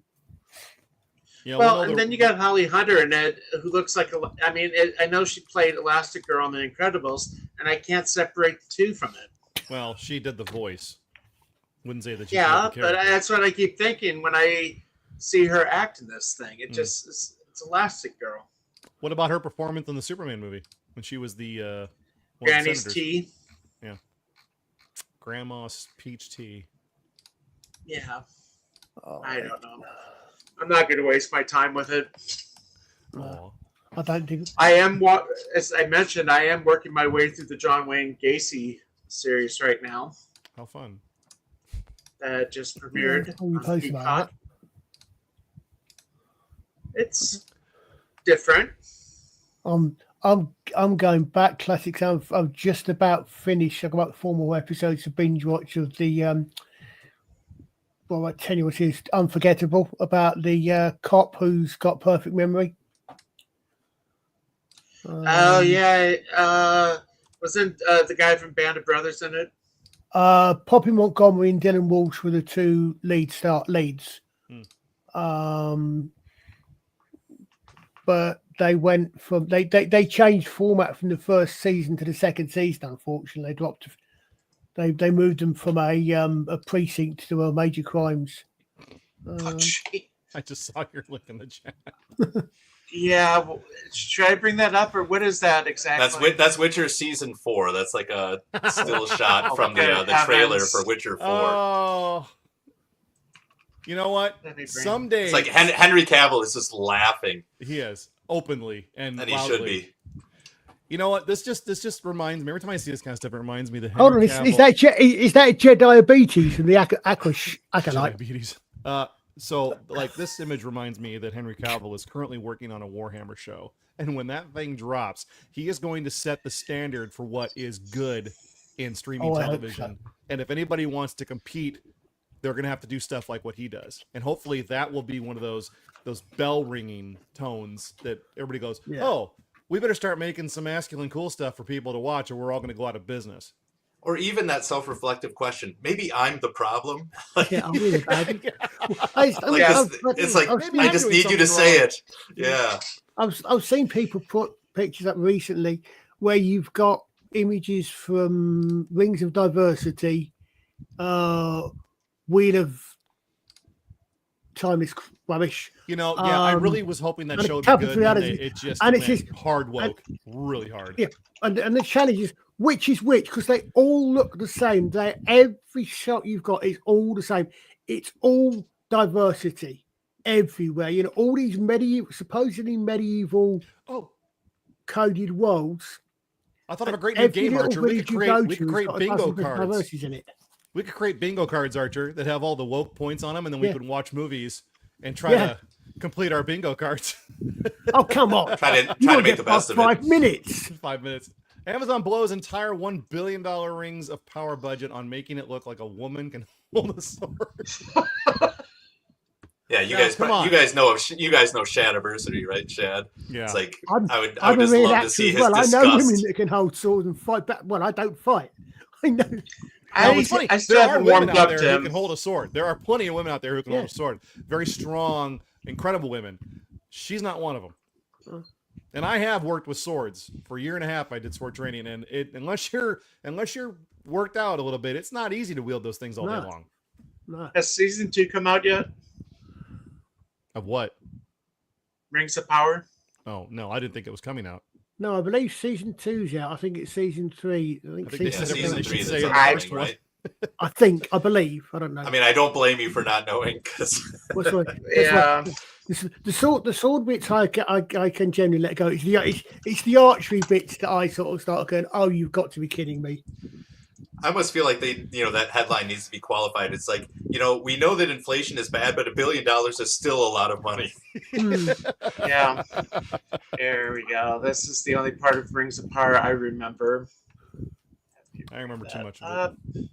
S3: Yeah,
S2: Well,
S3: no,
S2: and
S3: the-
S2: then you got Holly Hunter in it, who looks like I know she played Elastigirl in The Incredibles, and I can't separate the two from it.
S3: Well, she did the voice. Wouldn't say that she
S2: Yeah,
S3: played the
S2: but
S3: character.
S2: that's what I keep thinking when I see her act in this thing. It
S3: Hmm.
S2: just it's Elastigirl.
S3: What about her performance in the Superman movie when she was the one of the
S2: Granny's
S3: senators?
S2: tea.
S3: Grandma's peach tea.
S2: Yeah,
S1: Oh,
S2: I don't know. I'm not going to waste my time with it.
S3: Aw.
S1: I don't think.
S2: I am, as I mentioned, I am working my way through the John Wayne Gacy series right now.
S3: How fun.
S2: That just premiered
S1: Yeah, you
S2: on
S1: posted about
S2: Peacock. It's different.
S1: I'm going back classics. I've just about finished. I've got about 4 more episodes to binge watch of the well, I tell you what is unforgettable about the cop who's got perfect memory.
S2: Oh yeah, wasn't the guy from Band of Brothers in it?
S1: Poppy Montgomery and Dylan Walsh were the 2 leads. But they went from they changed format from the first season to the second season. Unfortunately, they moved them from a precinct to a major crimes.
S2: Oh, gee.
S3: I just saw your link in the chat.
S2: Yeah, well, should I bring that up, or what is that exactly?
S4: That's Witcher season 4. That's like a still shot from the
S2: Okay,
S4: trailer
S2: heavens.
S4: for Witcher 4.
S3: Oh. You know what?
S2: Let me bring-
S3: Someday
S4: It's like Henry Cavill is just laughing,
S3: he is openly and
S4: and he
S3: loudly.
S4: should be.
S3: You know what? This just reminds me. Every time I see this kind of stuff, it reminds me that
S1: Hold on,
S3: Henry
S1: is that Jedi diabetes from the acolyte?
S3: diabetes. So like this image reminds me that Henry Cavill is currently working on a Warhammer show, and when that thing drops, he is going to set the standard for what is good in streaming
S1: I hope
S3: television. And if anybody wants to compete, they're going to have to do stuff like what he does, and hopefully that will be one of those bell ringing tones that everybody goes,
S1: Yeah.
S3: "Oh, we better start making some masculine cool stuff for people to watch, or we're all going to go out of business."
S4: Or even that self-reflective question: maybe I'm the problem.
S1: Yeah, I'm really bad.
S4: It's like
S3: Maybe
S4: I
S3: I'm
S4: just
S3: doing
S4: need you to
S3: something
S4: say
S3: wrong.
S4: it. Yeah.
S1: I've seen people put pictures up recently where you've got images from Rings of Diversity, Wheel of Timeless Rubbish,
S3: You know, yeah, I really was hoping that
S1: and
S3: show would
S1: Capital
S3: be good. And
S1: Reality.
S3: it just
S1: And it's
S3: went
S1: just-
S3: hard woke, really hard.
S1: Yeah. and the challenge is which is which, because they all look the same. Every shot you've got is all the same. It's all diversity everywhere. You know, all these supposedly medieval
S3: Oh,
S1: coded worlds.
S3: I thought of a great new
S1: Every
S3: game,
S1: little
S3: Archer. We
S1: village
S3: could
S1: you
S3: create,
S1: go
S3: we
S1: to
S3: could
S1: has
S3: create
S1: got a
S3: bingo
S1: dozen
S3: cards.
S1: diversities in it.
S3: We could create bingo cards, Archer, that have all the woke points on them, and then we
S1: Yeah.
S3: could watch movies and try
S1: Yeah.
S3: to complete our bingo cards.
S1: Oh, come on.
S4: Try
S1: You
S4: to
S1: won't
S4: make
S1: get
S4: the best
S1: past
S4: of it.
S1: 5 minutes.
S3: 5 minutes. Amazon blows entire $1 billion Rings of Power budget on making it look like a woman can hold a sword.
S4: Yeah, you
S3: Now,
S4: guys,
S3: come on.
S4: you guys know Shadiversary, right, Shad?
S3: Yeah.
S4: It's like
S1: I'm
S4: I would
S1: a
S4: just
S1: real
S4: love to
S1: actor
S4: see
S1: as
S4: his
S1: well. I
S4: disgust.
S1: know women that can hold swords and fight back. Well, I don't fight. I know.
S3: Now, it's funny.
S2: I still
S3: There are
S2: haven't
S3: women
S2: warmed
S3: out
S2: up
S3: there
S2: to
S3: who
S2: him.
S3: can hold a sword. There are plenty of women out there who can hold a sword. Very strong, incredible women. She's not one of them. And I have worked with swords for a year and a half. I did sword training, and unless you're worked out a little bit, it's not easy to wield those things all day long.
S1: No.
S2: Has season 2 come out yet?
S3: Of what?
S2: Rings of Power?
S3: Oh no, I didn't think it was coming out.
S1: No, I believe season 2's out. I think it's season 3. I think
S3: they said
S4: season 3
S3: should
S4: that's
S3: say
S4: upcoming, right?
S1: I believe. I don't know.
S4: I mean, I don't blame you for not knowing because
S1: The sword bits I can generally let go. It's the archery bits that I sort of start going, oh, you've got to be kidding me.
S4: I almost feel like that headline needs to be qualified. It's like, we know that inflation is bad, but $1 billion is still a lot of money.
S2: Yeah. There we go. This is the only part of Rings of Power I remember.
S3: I remember too much of it.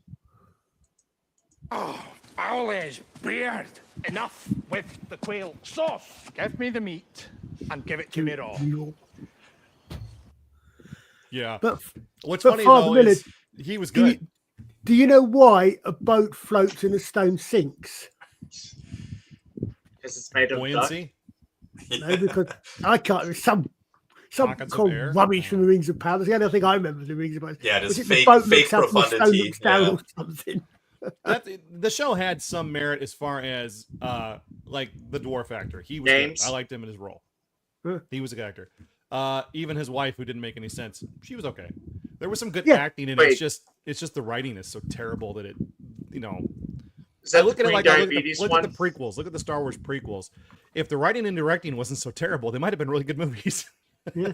S8: Oh, Fowler's beard. Enough with the quail sauce. Give me the meat and give it to me raw.
S3: Yeah.
S1: But
S3: what's
S1: but
S3: funny
S1: Father
S3: though
S1: Millard,
S3: is he was good.
S1: Do you know why a boat floats and a stone sinks?
S2: Because it's made of
S3: buoyancy.
S1: No, because I can't. There's some
S3: Pockets of
S1: called
S3: air?
S1: rubbish from the Rings of Power. That's the only thing I remember of the Rings of Power.
S4: Yeah, it is
S1: Was
S4: fake-
S1: the boat
S4: fake
S1: looks up and the stone
S4: profundity,
S1: looks down
S4: yeah.
S1: or something.
S3: The show had some merit as far as like the dwarf actor. He was
S2: James?
S3: good. I liked him in his role.
S1: Huh.
S3: He was a good actor. Even his wife, who didn't make any sense, she was okay. There was some good
S1: Yeah.
S3: acting in it.
S2: Wait.
S3: It's just the writing is so terrible that it,
S2: Is that
S3: I look
S2: the
S3: at it like
S2: pre-diabetes
S3: look
S2: one?
S3: at the prequels. Look at the Star Wars prequels. If the writing and directing wasn't so terrible, they might have been really good movies.
S1: Yeah.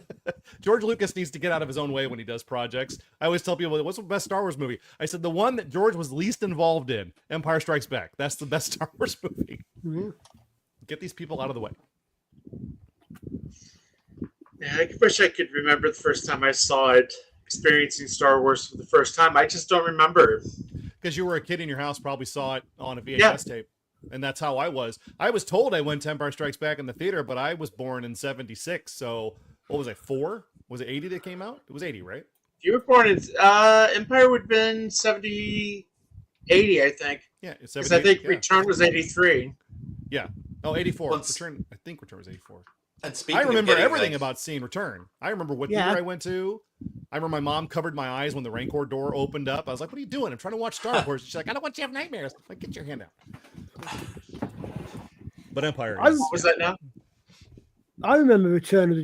S3: George Lucas needs to get out of his own way when he does projects. I always tell people, what's the best Star Wars movie? I said the one that George was least involved in, Empire Strikes Back. That's the best Star Wars movie.
S1: Mhm.
S3: Get these people out of the way.
S2: Yeah, I wish I could remember the first time I saw it, experiencing Star Wars for the first time. I just don't remember.
S3: Because you were a kid in your house, probably saw it on a VHS
S2: Yeah.
S3: tape. And that's how I was. I was told I went to Empire Strikes Back in the theater, but I was born in 76. So what was I, 4? Was it 80 that came out? It was 80, right?
S2: You were born in Empire would have been 70, 80, I think.
S3: Yeah, it's
S2: Because I
S3: 78.
S2: think Return was 83.
S3: Yeah. Oh, 84.
S4: Once-
S3: Return. I think Return was 84.
S4: And speaking
S3: I remember
S4: of getting,
S3: everything
S4: like,
S3: about seeing Return. I remember what
S1: Yeah.
S3: theater I went to. I remember my mom covered my eyes when the Rancor door opened up. I was like, "What are you doing? I'm trying to watch Star Wars." She's like, "I don't want you to have nightmares." I'm like, get your hand out. But Empire.
S1: I-
S3: Is,
S2: What was that now?
S1: I remember Return of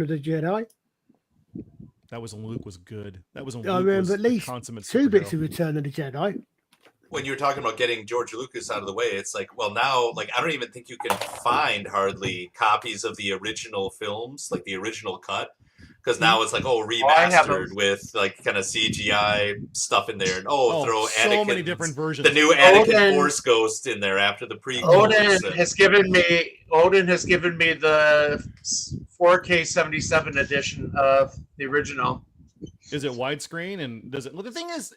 S1: the Jedi.
S3: that was when Luke was good. That was when
S1: I
S3: Luke
S1: remember
S3: was
S1: at least
S3: the consummate
S1: two bits
S3: superhero.
S1: of Return of the Jedi.
S4: when you're talking about getting George Lucas out of the way, it's like, well, now, like, I don't even think you can find hardly copies of the original films, like the original cut, because now it's like, oh,
S2: I have
S4: remastered
S2: them.
S4: with like kind of CGI stuff in there, and throw
S3: so
S4: Anakin,
S3: many different versions.
S4: the new Anakin
S2: Odin-
S4: Force Ghost in there after the prequels.
S2: Odin
S4: and-
S2: has given me the 4K 77 edition of the original.
S3: Is it widescreen? And does it? Well, the thing is,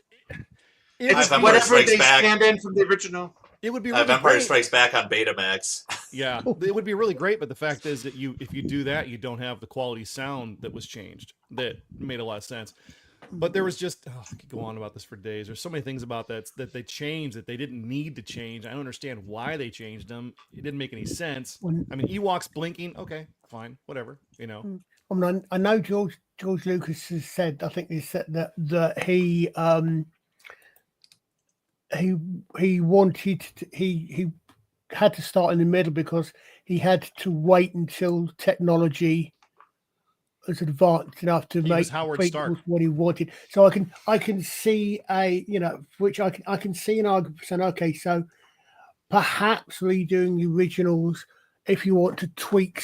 S4: I have
S2: It's
S4: Empire
S2: whatever
S4: Strikes
S2: they
S4: Back.
S2: stand in from the original.
S3: it would be
S4: I have
S3: really
S4: Empire
S3: great.
S4: Strikes Back on Betamax.
S3: Yeah, it would be really great, but the fact is that if you do that, you don't have the quality sound that was changed. That made a lot of sense. But there was just I could go on about this for days. There's so many things about that they changed that they didn't need to change. I don't understand why they changed them. It didn't make any sense. I mean, Ewoks blinking, okay, fine, whatever, you know.
S1: I mean, I know George Lucas has said. I think he said that he wanted he had to start in the middle because he had to wait until technology was advanced enough to
S3: He
S1: make
S3: was Howard Stark.
S1: what he wanted. So I can see which I can see an argument saying, okay, so perhaps redoing the originals if you want to tweak,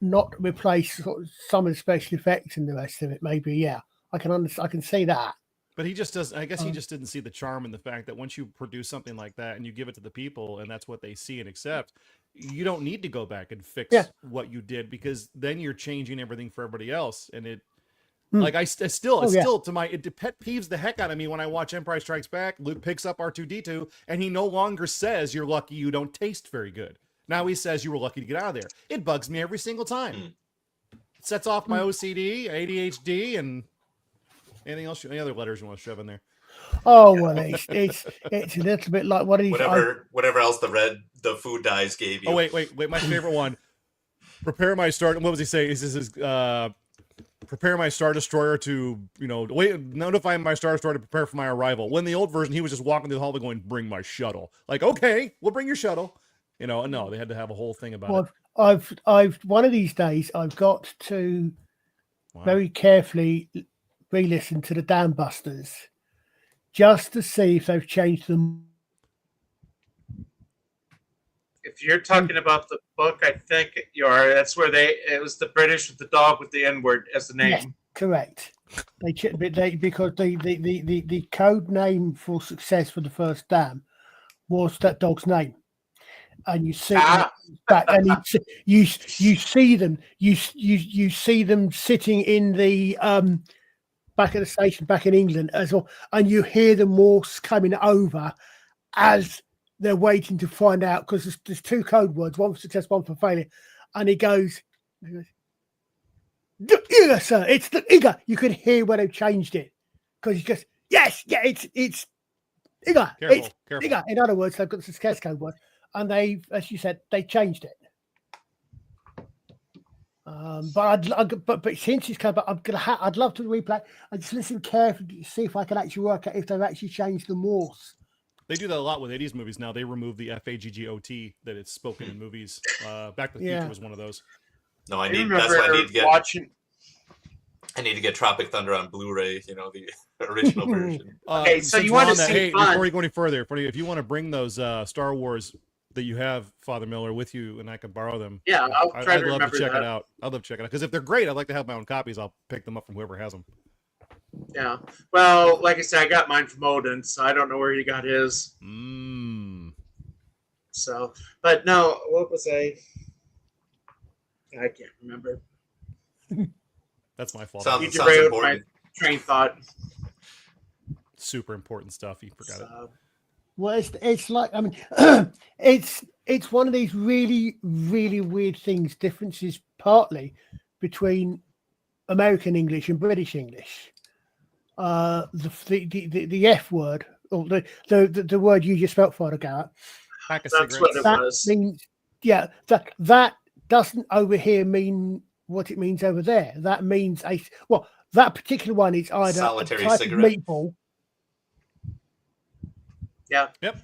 S1: not replace sort of some of the special effects and the rest of it. Maybe, yeah, I can see that.
S3: But he just does. I guess he just didn't see the charm in the fact that once you produce something like that and you give it to the people and that's what they see and accept, you don't need to go back and fix what you did because then you're changing everything for everybody else. And Like it still to my it pet peeves the heck out of me when I watch Empire Strikes Back. Luke picks up R2-D2 and he no longer says you're lucky you don't taste very good. Now he says you were lucky to get out of there. It bugs me every single time. It sets off my OCD, ADHD, and anything else. Any other letters you want to shove in there?
S1: Oh well, it's a little bit like what are these?
S4: Whatever else the food dyes gave you.
S3: Oh wait! My favorite one. Prepare my star. What was he say? Is this prepare my Star Destroyer to notify my Star Destroyer to prepare for my arrival. When the old version, he was just walking through the hallway going, "Bring my shuttle." Like, okay, we'll bring your shuttle. No, they had to have a whole thing about it.
S1: I've one of these days I've got to very carefully re-listen to the Dam Busters just to see if they've changed them.
S2: If you're talking about the book, I think you are. That's where it was the British with the dog with the N-word as the name.
S1: Yes, correct. Because the code name for success for the first dam was that dog's name. And you see back, and you see them sitting in the back at the station back in England as well, and you hear the Morse coming over as they're waiting to find out, because there's two code words, one for success, one for failure, and he goes, "Igga, sir, it's the Igga." You could hear where they've changed it because he goes, "Yes, yeah, it's Igga, it's Igga." In other words, they've got the success code word. And they, as you said, they changed it. But since it's come back, I'd love to replay. I just listen carefully to see if I can actually work out if they've actually changed the Morse.
S3: They do that a lot with 80s movies now. They remove the FAGGOT that it's spoken in movies. Back to the Future was one of those.
S4: No, I need to get Tropic Thunder on Blu-ray, the original version.
S2: Okay, so you want to see fun.
S3: Before you go any further, if you want to bring those Star Wars that you have, Father Miller, with you, and I can borrow them.
S2: Yeah, I'd love to
S3: check it out. I'd love to check it out because if they're great, I'd like to have my own copies. I'll pick them up from whoever has them.
S2: Yeah. Well, like I said, I got mine from Odin, so I don't know where he got his. So, but no, what was I can't remember.
S3: That's my fault.
S2: You derailed my train of thought.
S3: Super important stuff. You forgot it.
S1: Well, it's like, I mean, it's one of these really, really weird things, differences partly between American English and British English. The F word, or the word you just spelt, Father Garrett.
S2: That's what it was.
S1: Means, that doesn't over here mean what it means over there. That means that particular one is either
S4: solitary
S1: a type
S4: cigarette.
S1: of meatball.
S2: Yeah.
S3: Yep.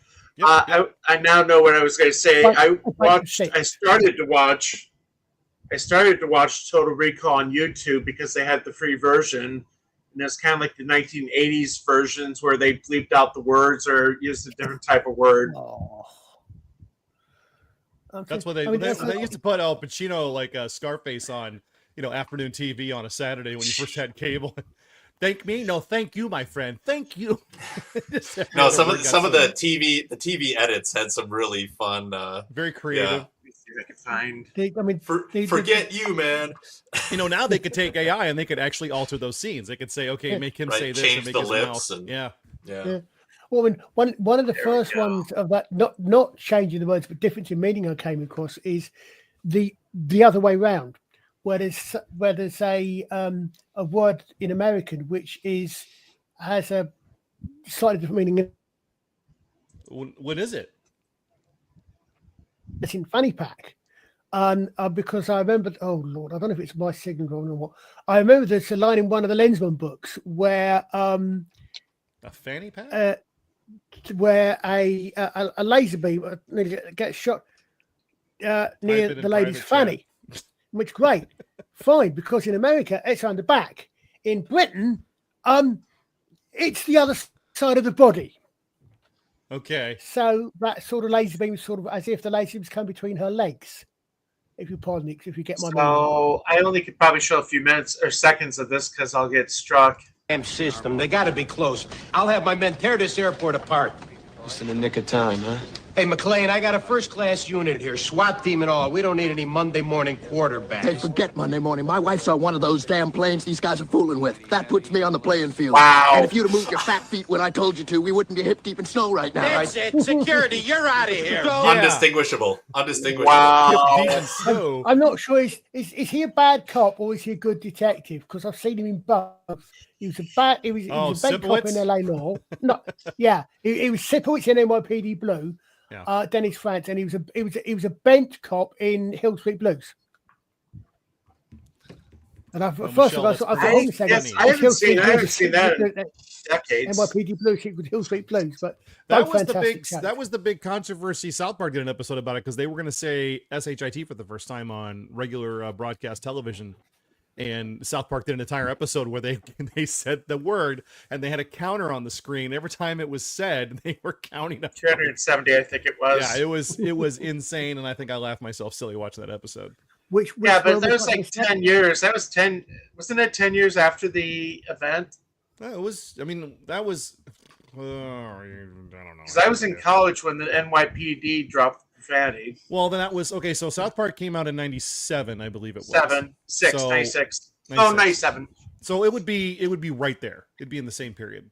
S2: I now know what I was going to say. I started to watch Total Recall on YouTube because they had the free version, and it's kind of like the 1980s versions where they bleeped out the words or used a different type of word.
S1: Oh. Okay.
S3: That's what they used to put Al Pacino like Scarface on, afternoon TV on a Saturday when you first had cable. Thank me? No, thank you, my friend. Thank you.
S4: No, some of the TV edits had some really fun,
S3: very creative.
S2: Let me see if I can find.
S4: Forget you, man.
S3: Now they could take AI and they could actually alter those scenes. They could say, okay, make him say this,
S4: change
S3: and make
S4: the
S3: his
S4: lips,
S3: mouth.
S4: and
S3: Yeah.
S1: Well, one of the first ones of that, not changing the words, but difference in meaning I came across is the other way round, where there's a word in American which has a slightly different meaning.
S3: What is it?
S1: It's in Fanny Pack. Because I remember, oh Lord, I don't know if it's my signal wrong or what. I remember there's a line in one of the Lensman books where
S3: a fanny pack,
S1: where a laser beam gets shot near the lady's fanny, which great, fine, because in America it's on the back. In Britain, it's the other side of the body.
S3: Okay.
S1: So that sort of laser beam is sort of as if the laser beams come between her legs. If you pardon me, if you get my memory.
S2: So I only could probably show a few minutes or seconds of this because I'll get struck.
S9: Damn system, they gotta be close. I'll have my men tear this airport apart. Just in the nick of time, huh? Hey, McLean, I got a first-class unit here, SWAT team and all. We don't need any Monday morning quarterbacks.
S10: Hey, forget Monday morning. My wife's on one of those damn planes these guys are fooling with. That puts me on the playing field.
S2: Wow.
S10: And if you'd have moved your fat feet when I told you to, we wouldn't be hip deep in snow right now.
S9: That's it. Security, you're out of here.
S4: Undistinguishable. Undistinguishable.
S2: Wow.
S1: I'm not sure. Is he a bad cop or is he a good detective? Because I've seen him in both. He was a bad. He was a bad cop in LA Law. No, yeah, he was Sipowicz in NYPD Blue.
S3: Yeah.
S1: Dennis Franz, and he was a bent cop in Hill Street Blues. And I haven't seen
S2: that. Decades.
S1: NYPD Blues with Hill Street Blues, but
S3: that was the big controversy. South Park did an episode about it because they were going to say SHIT for the first time on regular broadcast television, and South Park did an entire episode where they said the word and they had a counter on the screen every time it was said. They were counting up
S2: 270, I think it was.
S3: Yeah, it was insane, and I think I laughed myself silly watching that episode.
S1: Which
S2: yeah, but that was like 10 years. That was 10. Wasn't it 10 years after the event?
S3: It was. I mean, that was. I don't know.
S2: Because I was in college when the NYPD dropped profanity.
S3: Well, then that was okay. So South Park came out in '97, I believe it was.
S2: 96. Oh, 97.
S3: So it would be right there. It'd be in the same period.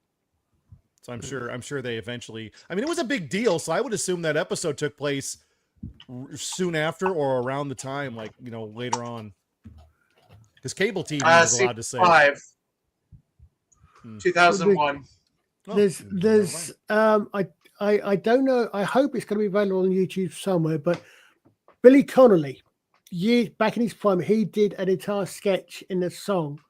S3: So I'm sure they eventually. I mean, it was a big deal. So I would assume that episode took place soon after or around the time, like later on. Because cable TV was allowed to say.
S2: 2001.
S1: There's I don't know. I hope it's going to be available on YouTube somewhere. But Billy Connolly, years back in his prime, he did an entire sketch in a song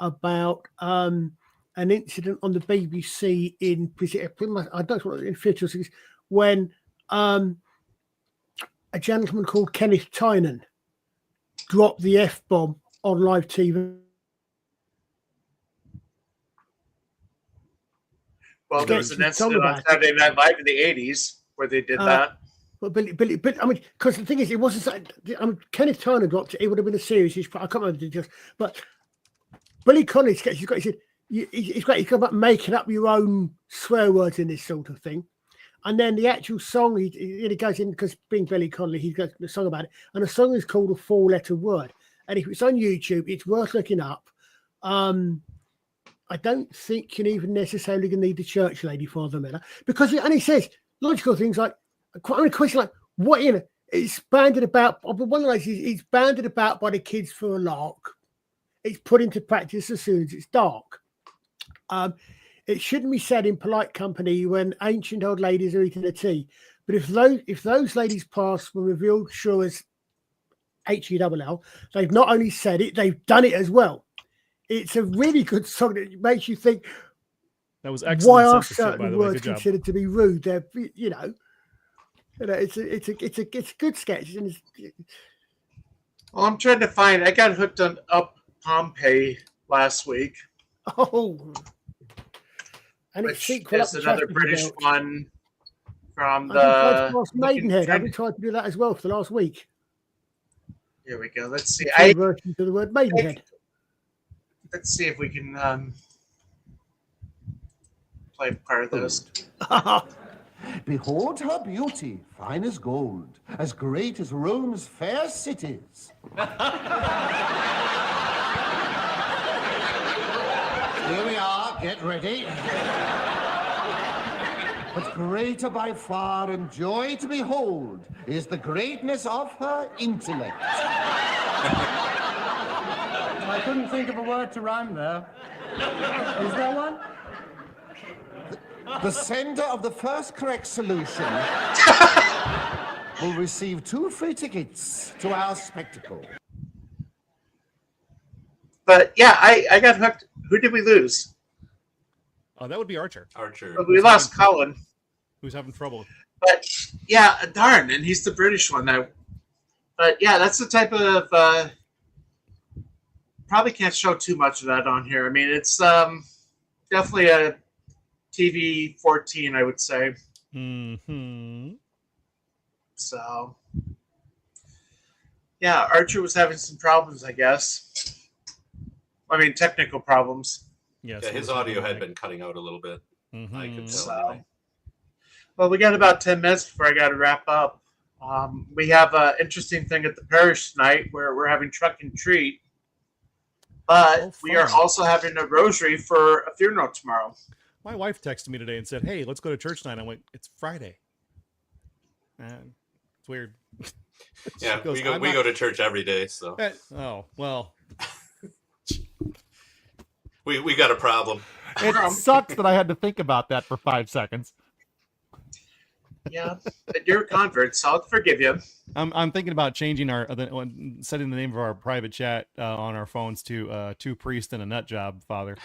S1: about an incident on the BBC in I don't know in 50s or 60s when a gentleman called Kenneth Tynan dropped the F-bomb on live TV.
S2: Well, there was an incident on Saturday Night Live in the 80s where they did that.
S1: But Billy, I mean, because the thing is, it wasn't. I mean, Kenneth Tynan dropped it. It would have been a series. I can't remember the details, but Billy Connolly sketch. He said, "It's great. He's about making up your own swear words in this sort of thing." And then the actual song, he goes in because being Billy Connolly, he got the song about it, and the song is called "A Four-Letter Word." And if it's on YouTube, it's worth looking up. I don't think you're even necessarily going to need the church lady, Father Miller, because he says logical things like, a question like, what, it's banded about, one of those is it's banded about by the kids for a lark. It's put into practice as soon as it's dark. It shouldn't be said in polite company when ancient old ladies are eating their tea. But if those ladies' pasts were revealed sure as HELL, they've not only said it, they've done it as well. It's a really good song that makes you think.
S3: That was excellent.
S1: Why are certain words considered to be rude? They're, it's a good sketch.
S2: Well, I'm trying to find. I got hooked on Up Pompeii last week.
S1: Oh, and
S2: which is another British one from the
S1: Maidenhead. I've been trying to do that as well for the last week.
S2: Here we go. Let's see.
S1: Version to the word Maidenhead.
S2: Let's see if we can play part of this.
S11: Behold her beauty, fine as gold, as great as Rome's fair cities. Here we are, get ready. But greater by far and joy to behold is the greatness of her intellect.
S12: I couldn't think of a word to rhyme there. Is there one?
S11: The sender of the first correct solution will receive 2 free tickets to our spectacle.
S2: But yeah, I got hooked. Who did we lose?
S3: Oh, that would be Archer.
S2: But we lost Colin.
S3: Who's having trouble.
S2: But yeah, darn, and he's the British one. But yeah, that's the type of... probably can't show too much of that on here. I mean, it's definitely a TV 14, I would say.
S3: Mm-hmm.
S2: So, yeah, Archer was having some problems, I guess. I mean, technical problems.
S3: Yes,
S4: yeah, his audio had been cutting out a little bit.
S3: Mm-hmm.
S4: I could tell.
S2: So, Well, we got about 10 minutes before I got to wrap up. We have an interesting thing at the parish tonight where we're having truck and treat, but we are also having a rosary for a funeral tomorrow.
S3: My wife texted me today and said, "Hey, let's go to church tonight." I went, "It's Friday." It's weird.
S4: Yeah, we go to church every day. So.
S3: Oh well.
S4: We got a problem.
S13: It sucks that I had to think about that for 5 seconds.
S2: Yeah, but you're a convert, so I'll forgive you.
S3: I'm thinking about changing setting the name of our private chat on our phones to "Two Priests and a Nut Job, Father."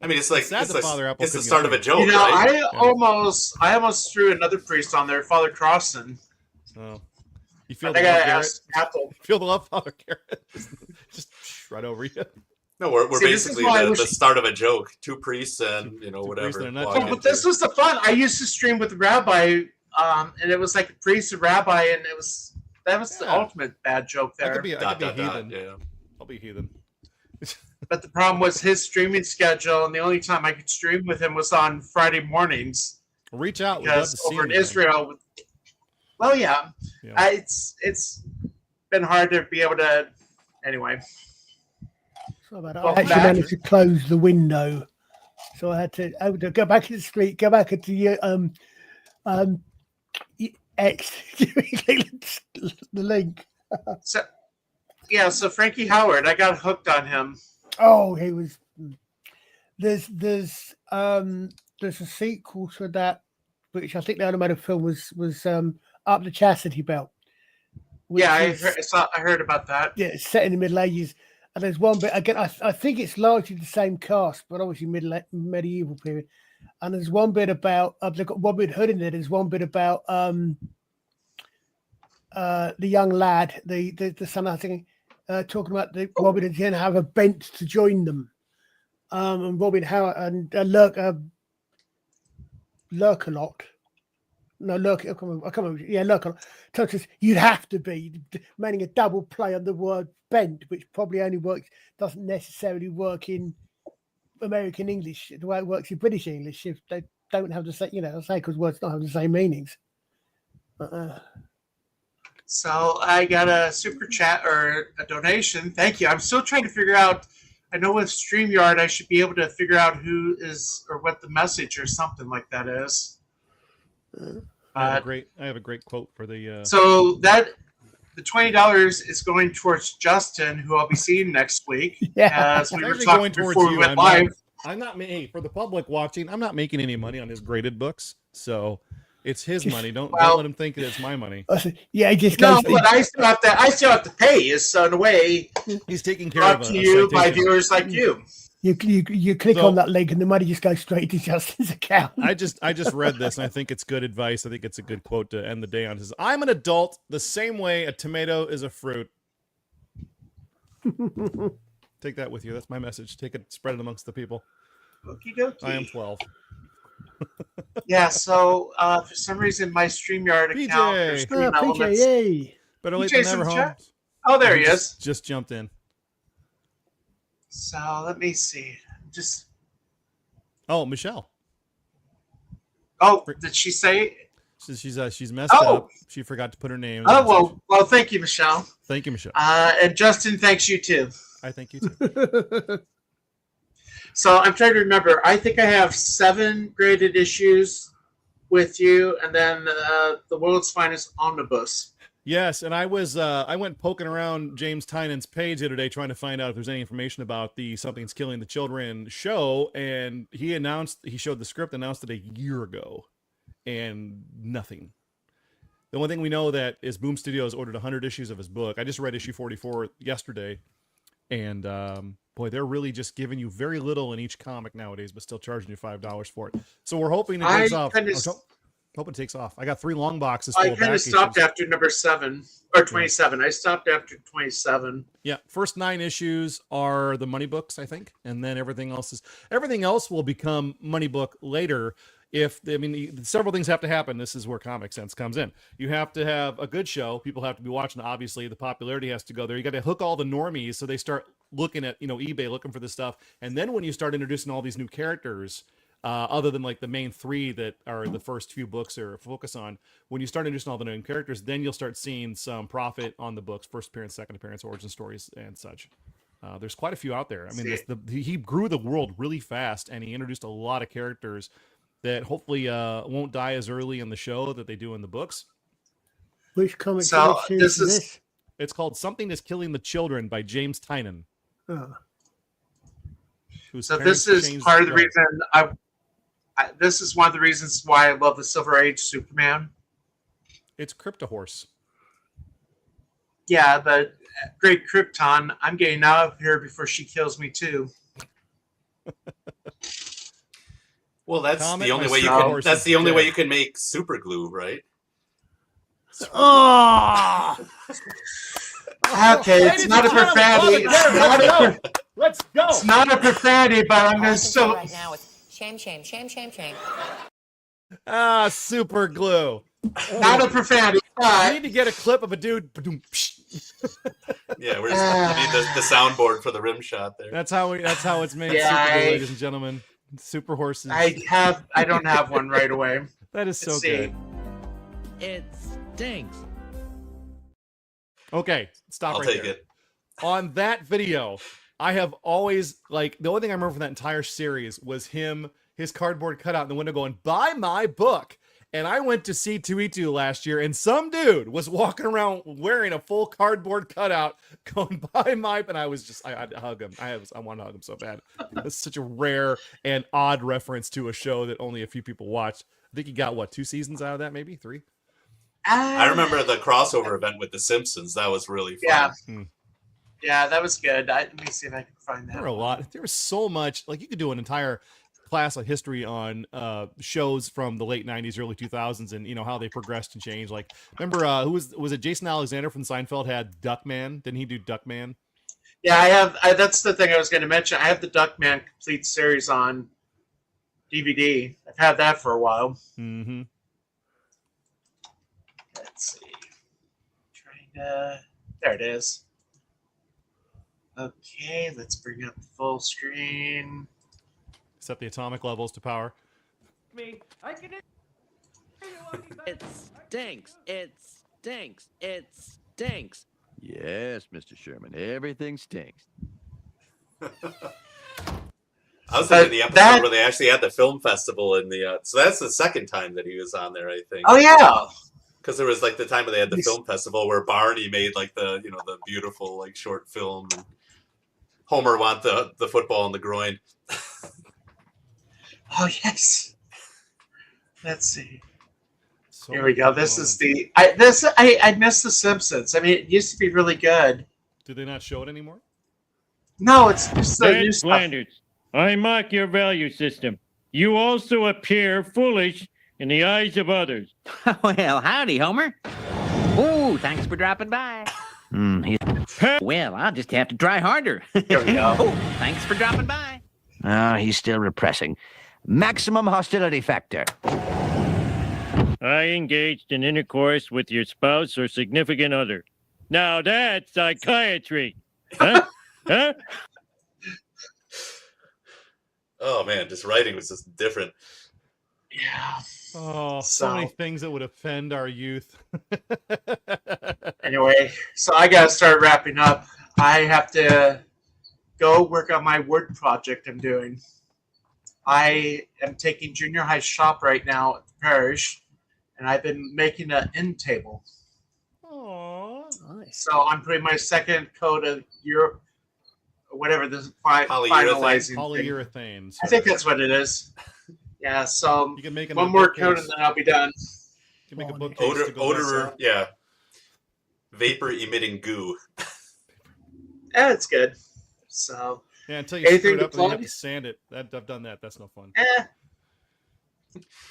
S4: I mean, it's the start of a joke,
S2: you know,
S4: right?
S2: I almost threw another priest on there, Father Crossan.
S3: Oh, you feel
S2: the love, Garrett?
S3: Feel the love, Father Garrett? Just right over you.
S4: No, we're basically the start of a joke. Two priests and whatever.
S2: Oh, but this was the fun. I used to stream with Rabbi, and it was like a priest and rabbi, and that was the ultimate bad joke there.
S3: I could be heathen.
S4: Yeah.
S3: I'll be heathen.
S2: But the problem was his streaming schedule, and the only time I could stream with him was on Friday mornings.
S3: Reach out.
S2: Because over in Israel. Well, yeah. It's been hard to be able to. Anyway.
S1: So I actually managed to close the window, so I had to go back to the street, go back into X, the link.
S2: So Frankie Howard, I got hooked on him.
S1: Oh, he was. There's a sequel to that, which I think the animated film was Up the Chastity Belt.
S2: Yeah, I heard about that.
S1: Yeah, it's set in the Middle Ages. And there's one bit again. I think it's largely the same cast, but obviously medieval period. And there's one bit about they've got one bit Hood in there. There's one bit about the young lad, the son. I think talking about the Robin and Jen have a bent to join them, and Robin Howard and Lurkalot. No, Lurk. I can't remember. Yeah, Lurkalot. Tells us you'd have to be meaning a double play on the word bent, which probably only doesn't necessarily work in American English the way it works in British English if they don't have the same, because words don't have the same meanings.
S2: So I got a super chat or a donation. Thank you. I'm still trying to figure out. I know with StreamYard I should be able to figure out who is or what the message or something like that is.
S3: I have a great quote for the.
S2: So that the $20 is going towards Justin, who I'll be seeing next week.
S1: Yeah,
S2: as we were talking before we went live.
S3: I'm not for the public watching. I'm not making any money on his graded books, so it's his money. Don't let him think that it's my money.
S1: Yeah, he just
S2: goes. No, but I still have to pay. So in a way,
S3: he's taking care of
S2: to you by viewers like you.
S1: You click on that link and the money just goes straight to Justin's account.
S3: I just read this and I think it's good advice. I think it's a good quote to end the day on. It says, "I'm an adult the same way a tomato is a fruit." Take that with you. That's my message. Take it, spread it amongst the people.
S2: Okie dokie.
S3: I am 12.
S2: Yeah, so for some reason my StreamYard account or Stream Elements.
S1: PJ,
S3: better late than never, Holmes.
S2: Oh, there he is.
S3: Just jumped in.
S2: So let me see.
S3: Michelle.
S2: Oh, did she say?
S3: She's messed up. She forgot to put her name.
S2: Oh well. Thank you, Michelle.
S3: Thank you, Michelle.
S2: And Justin, thanks you too.
S3: I thank you too.
S2: So I'm trying to remember. I think I have 7 graded issues with you, and then the World's Finest Omnibus.
S3: Yes, and I went poking around James Tynan's page the other day trying to find out if there's any information about the Something's Killing the Children show, and he showed the script, announced it a year ago, and nothing. The only thing we know that is Boom Studios ordered 100 issues of his book. I just read issue 44 yesterday, and boy, they're really just giving you very little in each comic nowadays, but still charging you $5 for it. So we're hoping it takes off. Hoping it takes off. I got 3 long boxes full of back issues.
S2: I kind of stopped after number 7 or 27. Yeah. I stopped after 27.
S3: Yeah, first 9 issues are the money books, I think, and then everything else will become money book later. Several things have to happen. This is where Comic Sense comes in. You have to have a good show. People have to be watching. Obviously, the popularity has to go there. You got to hook all the normies so they start looking at eBay looking for this stuff. And then when you start introducing all these new characters, other than like the main 3 that are the first few books are focus on. When you start introducing all the new characters, then you'll start seeing some profit on the books, first appearance, second appearance, origin stories, and such. There's quite a few out there. I mean, he grew the world really fast, and he introduced a lot of characters that hopefully won't die as early in the show that they do in the books.
S1: Which comic
S2: So
S1: series is this?
S3: It's called Something is Killing the Children by James Tynion.
S1: Oh.
S2: So this is part of the reason this is one of the reasons why I love the Silver Age Superman.
S3: It's Cryptohorse.
S2: Yeah, the great Krypton. I'm getting out of here before she kills me too.
S4: Well, that's
S3: Comet
S4: the only
S3: by
S4: way you
S3: Star
S4: can.
S3: Wars
S4: That's
S3: is
S4: the only
S3: dead.
S4: way you can make super glue, right?
S1: Oh!
S2: Okay, it's not a profanity.
S8: Let's go.
S2: It's not a profanity, but I'm going to still.
S14: Right now, it's shame, shame, shame, shame, shame.
S3: Ah, super glue.
S2: Not a profanity.
S3: I need to get a clip of a dude.
S4: Yeah, we're just you need the soundboard for the rim shot there.
S3: That's how it's made.
S2: Yeah,
S3: super glue, ladies and gentlemen. Super horses.
S2: I don't have one right away.
S3: That is so
S2: Let's see.
S3: good.
S8: It stinks.
S3: Okay, stop
S4: I'll
S3: right
S4: take
S3: there.
S4: it.
S3: On that video, I have always, like, the only thing I remember from that entire series was his cardboard cutout in the window going, buy my book. And I went to C2E2 last year, and some dude was walking around wearing a full cardboard cutout going, buy my, and I was just, I'd hug him. I want to hug him so bad. It's such a rare and odd reference to a show that only a few people watched. I think he got, 2 seasons out of that, maybe 3?
S4: I remember the crossover event with The Simpsons. That was really fun.
S2: Yeah. Yeah, that was good. Let me see if I can find that.
S3: There were a lot. There was so much. Like, you could do an entire class of history on shows from the late 90s, early 2000s, and how they progressed and changed. Like, remember who was it? Jason Alexander from Seinfeld had Duckman. Didn't he do Duckman?
S2: Yeah, I have. That's the thing I was going to mention. I have the Duckman complete series on DVD. I've had that for a while.
S3: Mm-hmm.
S2: Let's see. There it is. Okay, let's bring up the full screen.
S3: Set the atomic levels to power.
S8: It stinks. It stinks. It stinks.
S15: Yes, Mr. Sherman, everything stinks.
S4: I was thinking the episode where they actually had the film festival in the. So that's the second time that he was on there, I think.
S2: Oh yeah.
S4: Because there was like the time where they had the film festival where Barney made like the the beautiful like short film, and Homer want the football in the groin.
S2: Oh yes. Let's see.
S3: So
S2: Here we go. This is the. I miss The Simpsons. I mean, it used to be really good.
S3: Do they not show it anymore?
S2: No, it's just the new
S16: Dan
S2: stuff.
S16: Flanders, I mock your value system. You also appear foolish in the eyes of others.
S8: Well, howdy, Homer. Oh, thanks for dropping by. Well, I'll just have to try harder.
S2: Here we go.
S8: Oh, thanks for dropping by.
S15: Ah, he's still repressing. Maximum hostility factor.
S16: I engaged in intercourse with your spouse or significant other. Now that's psychiatry. Huh? Huh?
S4: Oh man, just writing was just different.
S2: Yeah.
S3: Oh, so many things that would offend our youth.
S2: Anyway, so I gotta start wrapping up. I have to go work on my word project I'm doing. I am taking junior high shop right now at the parish, and I've been making an end table.
S3: Oh, nice.
S2: So I'm putting my second coat of Europe, whatever this finalizing thing.
S3: Polyurethanes.
S2: I think that's what it is. Yeah, so
S3: You can make
S2: one
S3: another
S2: more
S3: bookcase.
S2: coat and then I'll be done.
S3: You can make a bookcase to go
S4: Odor, yeah. Vapor emitting goo.
S2: Yeah, it's good. So
S3: Yeah, until you
S2: anything
S3: screw it up
S2: to
S3: and you have
S2: plug?
S3: to sand it. I've done that. That's no fun.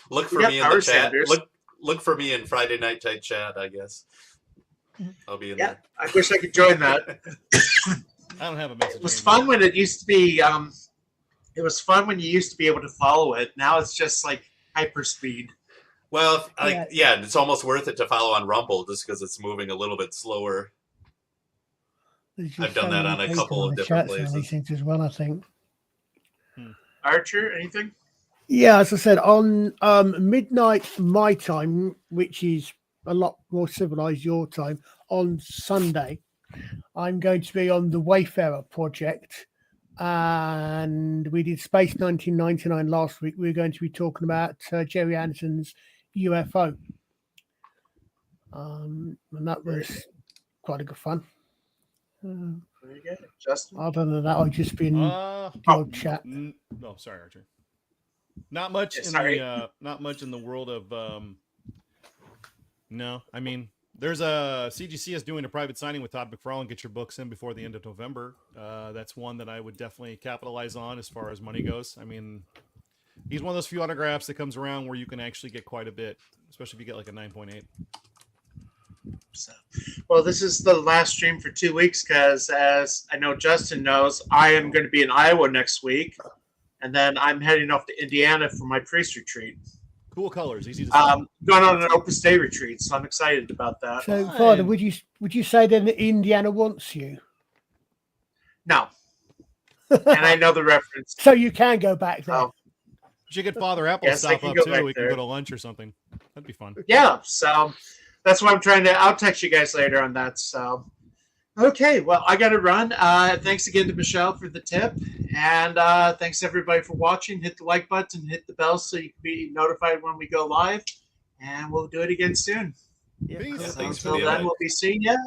S4: Look for
S2: We got
S4: me in the
S2: power
S4: chat.
S2: sanders.
S4: Look for me in Friday Night Tight Chat, I guess. I'll be in
S2: Yeah,
S4: there.
S2: I wish I could join that.
S3: I don't have a message.
S2: It was fun when it used to be. It was fun when you used to be able to follow it. Now it's just like hyperspeed.
S4: Well, it's almost worth it to follow on Rumble just because it's moving a little bit slower. I've done that on a couple of different places.
S1: Things as well, I think.
S2: Archer, anything?
S1: Yeah, as I said, on midnight my time, which is a lot more civilized your time, on Sunday, I'm going to be on the Wayfarer project. And we did Space 1999 last week. We're going to be talking about Jerry Anderson's UFO. And that was quite a good fun.
S2: Very good. Justin?
S1: Other than that, I've just been the old chat.
S3: No, sorry, Archer. Not much not much in the world of no. I mean, there's a CGC is doing a private signing with Todd McFarlane. Get your books in before the end of November. That's one that I would definitely capitalize on as far as money goes. I mean, he's one of those few autographs that comes around where you can actually get quite a bit, especially if you get like a 9.8.
S2: So, well, this is the last stream for 2 weeks because, as I know Justin knows, I am going to be in Iowa next week, and then I'm heading off to Indiana for my priest retreat.
S3: Cool colors, easy to see.
S2: Going on an Opus Dei retreat, so I'm excited about that.
S1: So, Father, would you say then that Indiana wants you?
S2: No, and I know the reference.
S1: So you can go back there.
S3: You should get Father Apple
S2: Yes, I
S3: stop
S2: can
S3: up
S2: go
S3: too.
S2: back
S3: We can
S2: there.
S3: go to lunch or something. That'd be fun.
S2: Yeah, so that's why I'm trying to. I'll text you guys later on that. So, okay, well, I got to run. Thanks again to Michelle for the tip, and thanks everybody for watching. Hit the like button, hit the bell so you can be notified when we go live, and we'll do it again soon.
S3: Peace.
S2: So
S4: Thanks for
S2: until
S4: the
S2: then,
S4: invite.
S2: we'll be seeing you.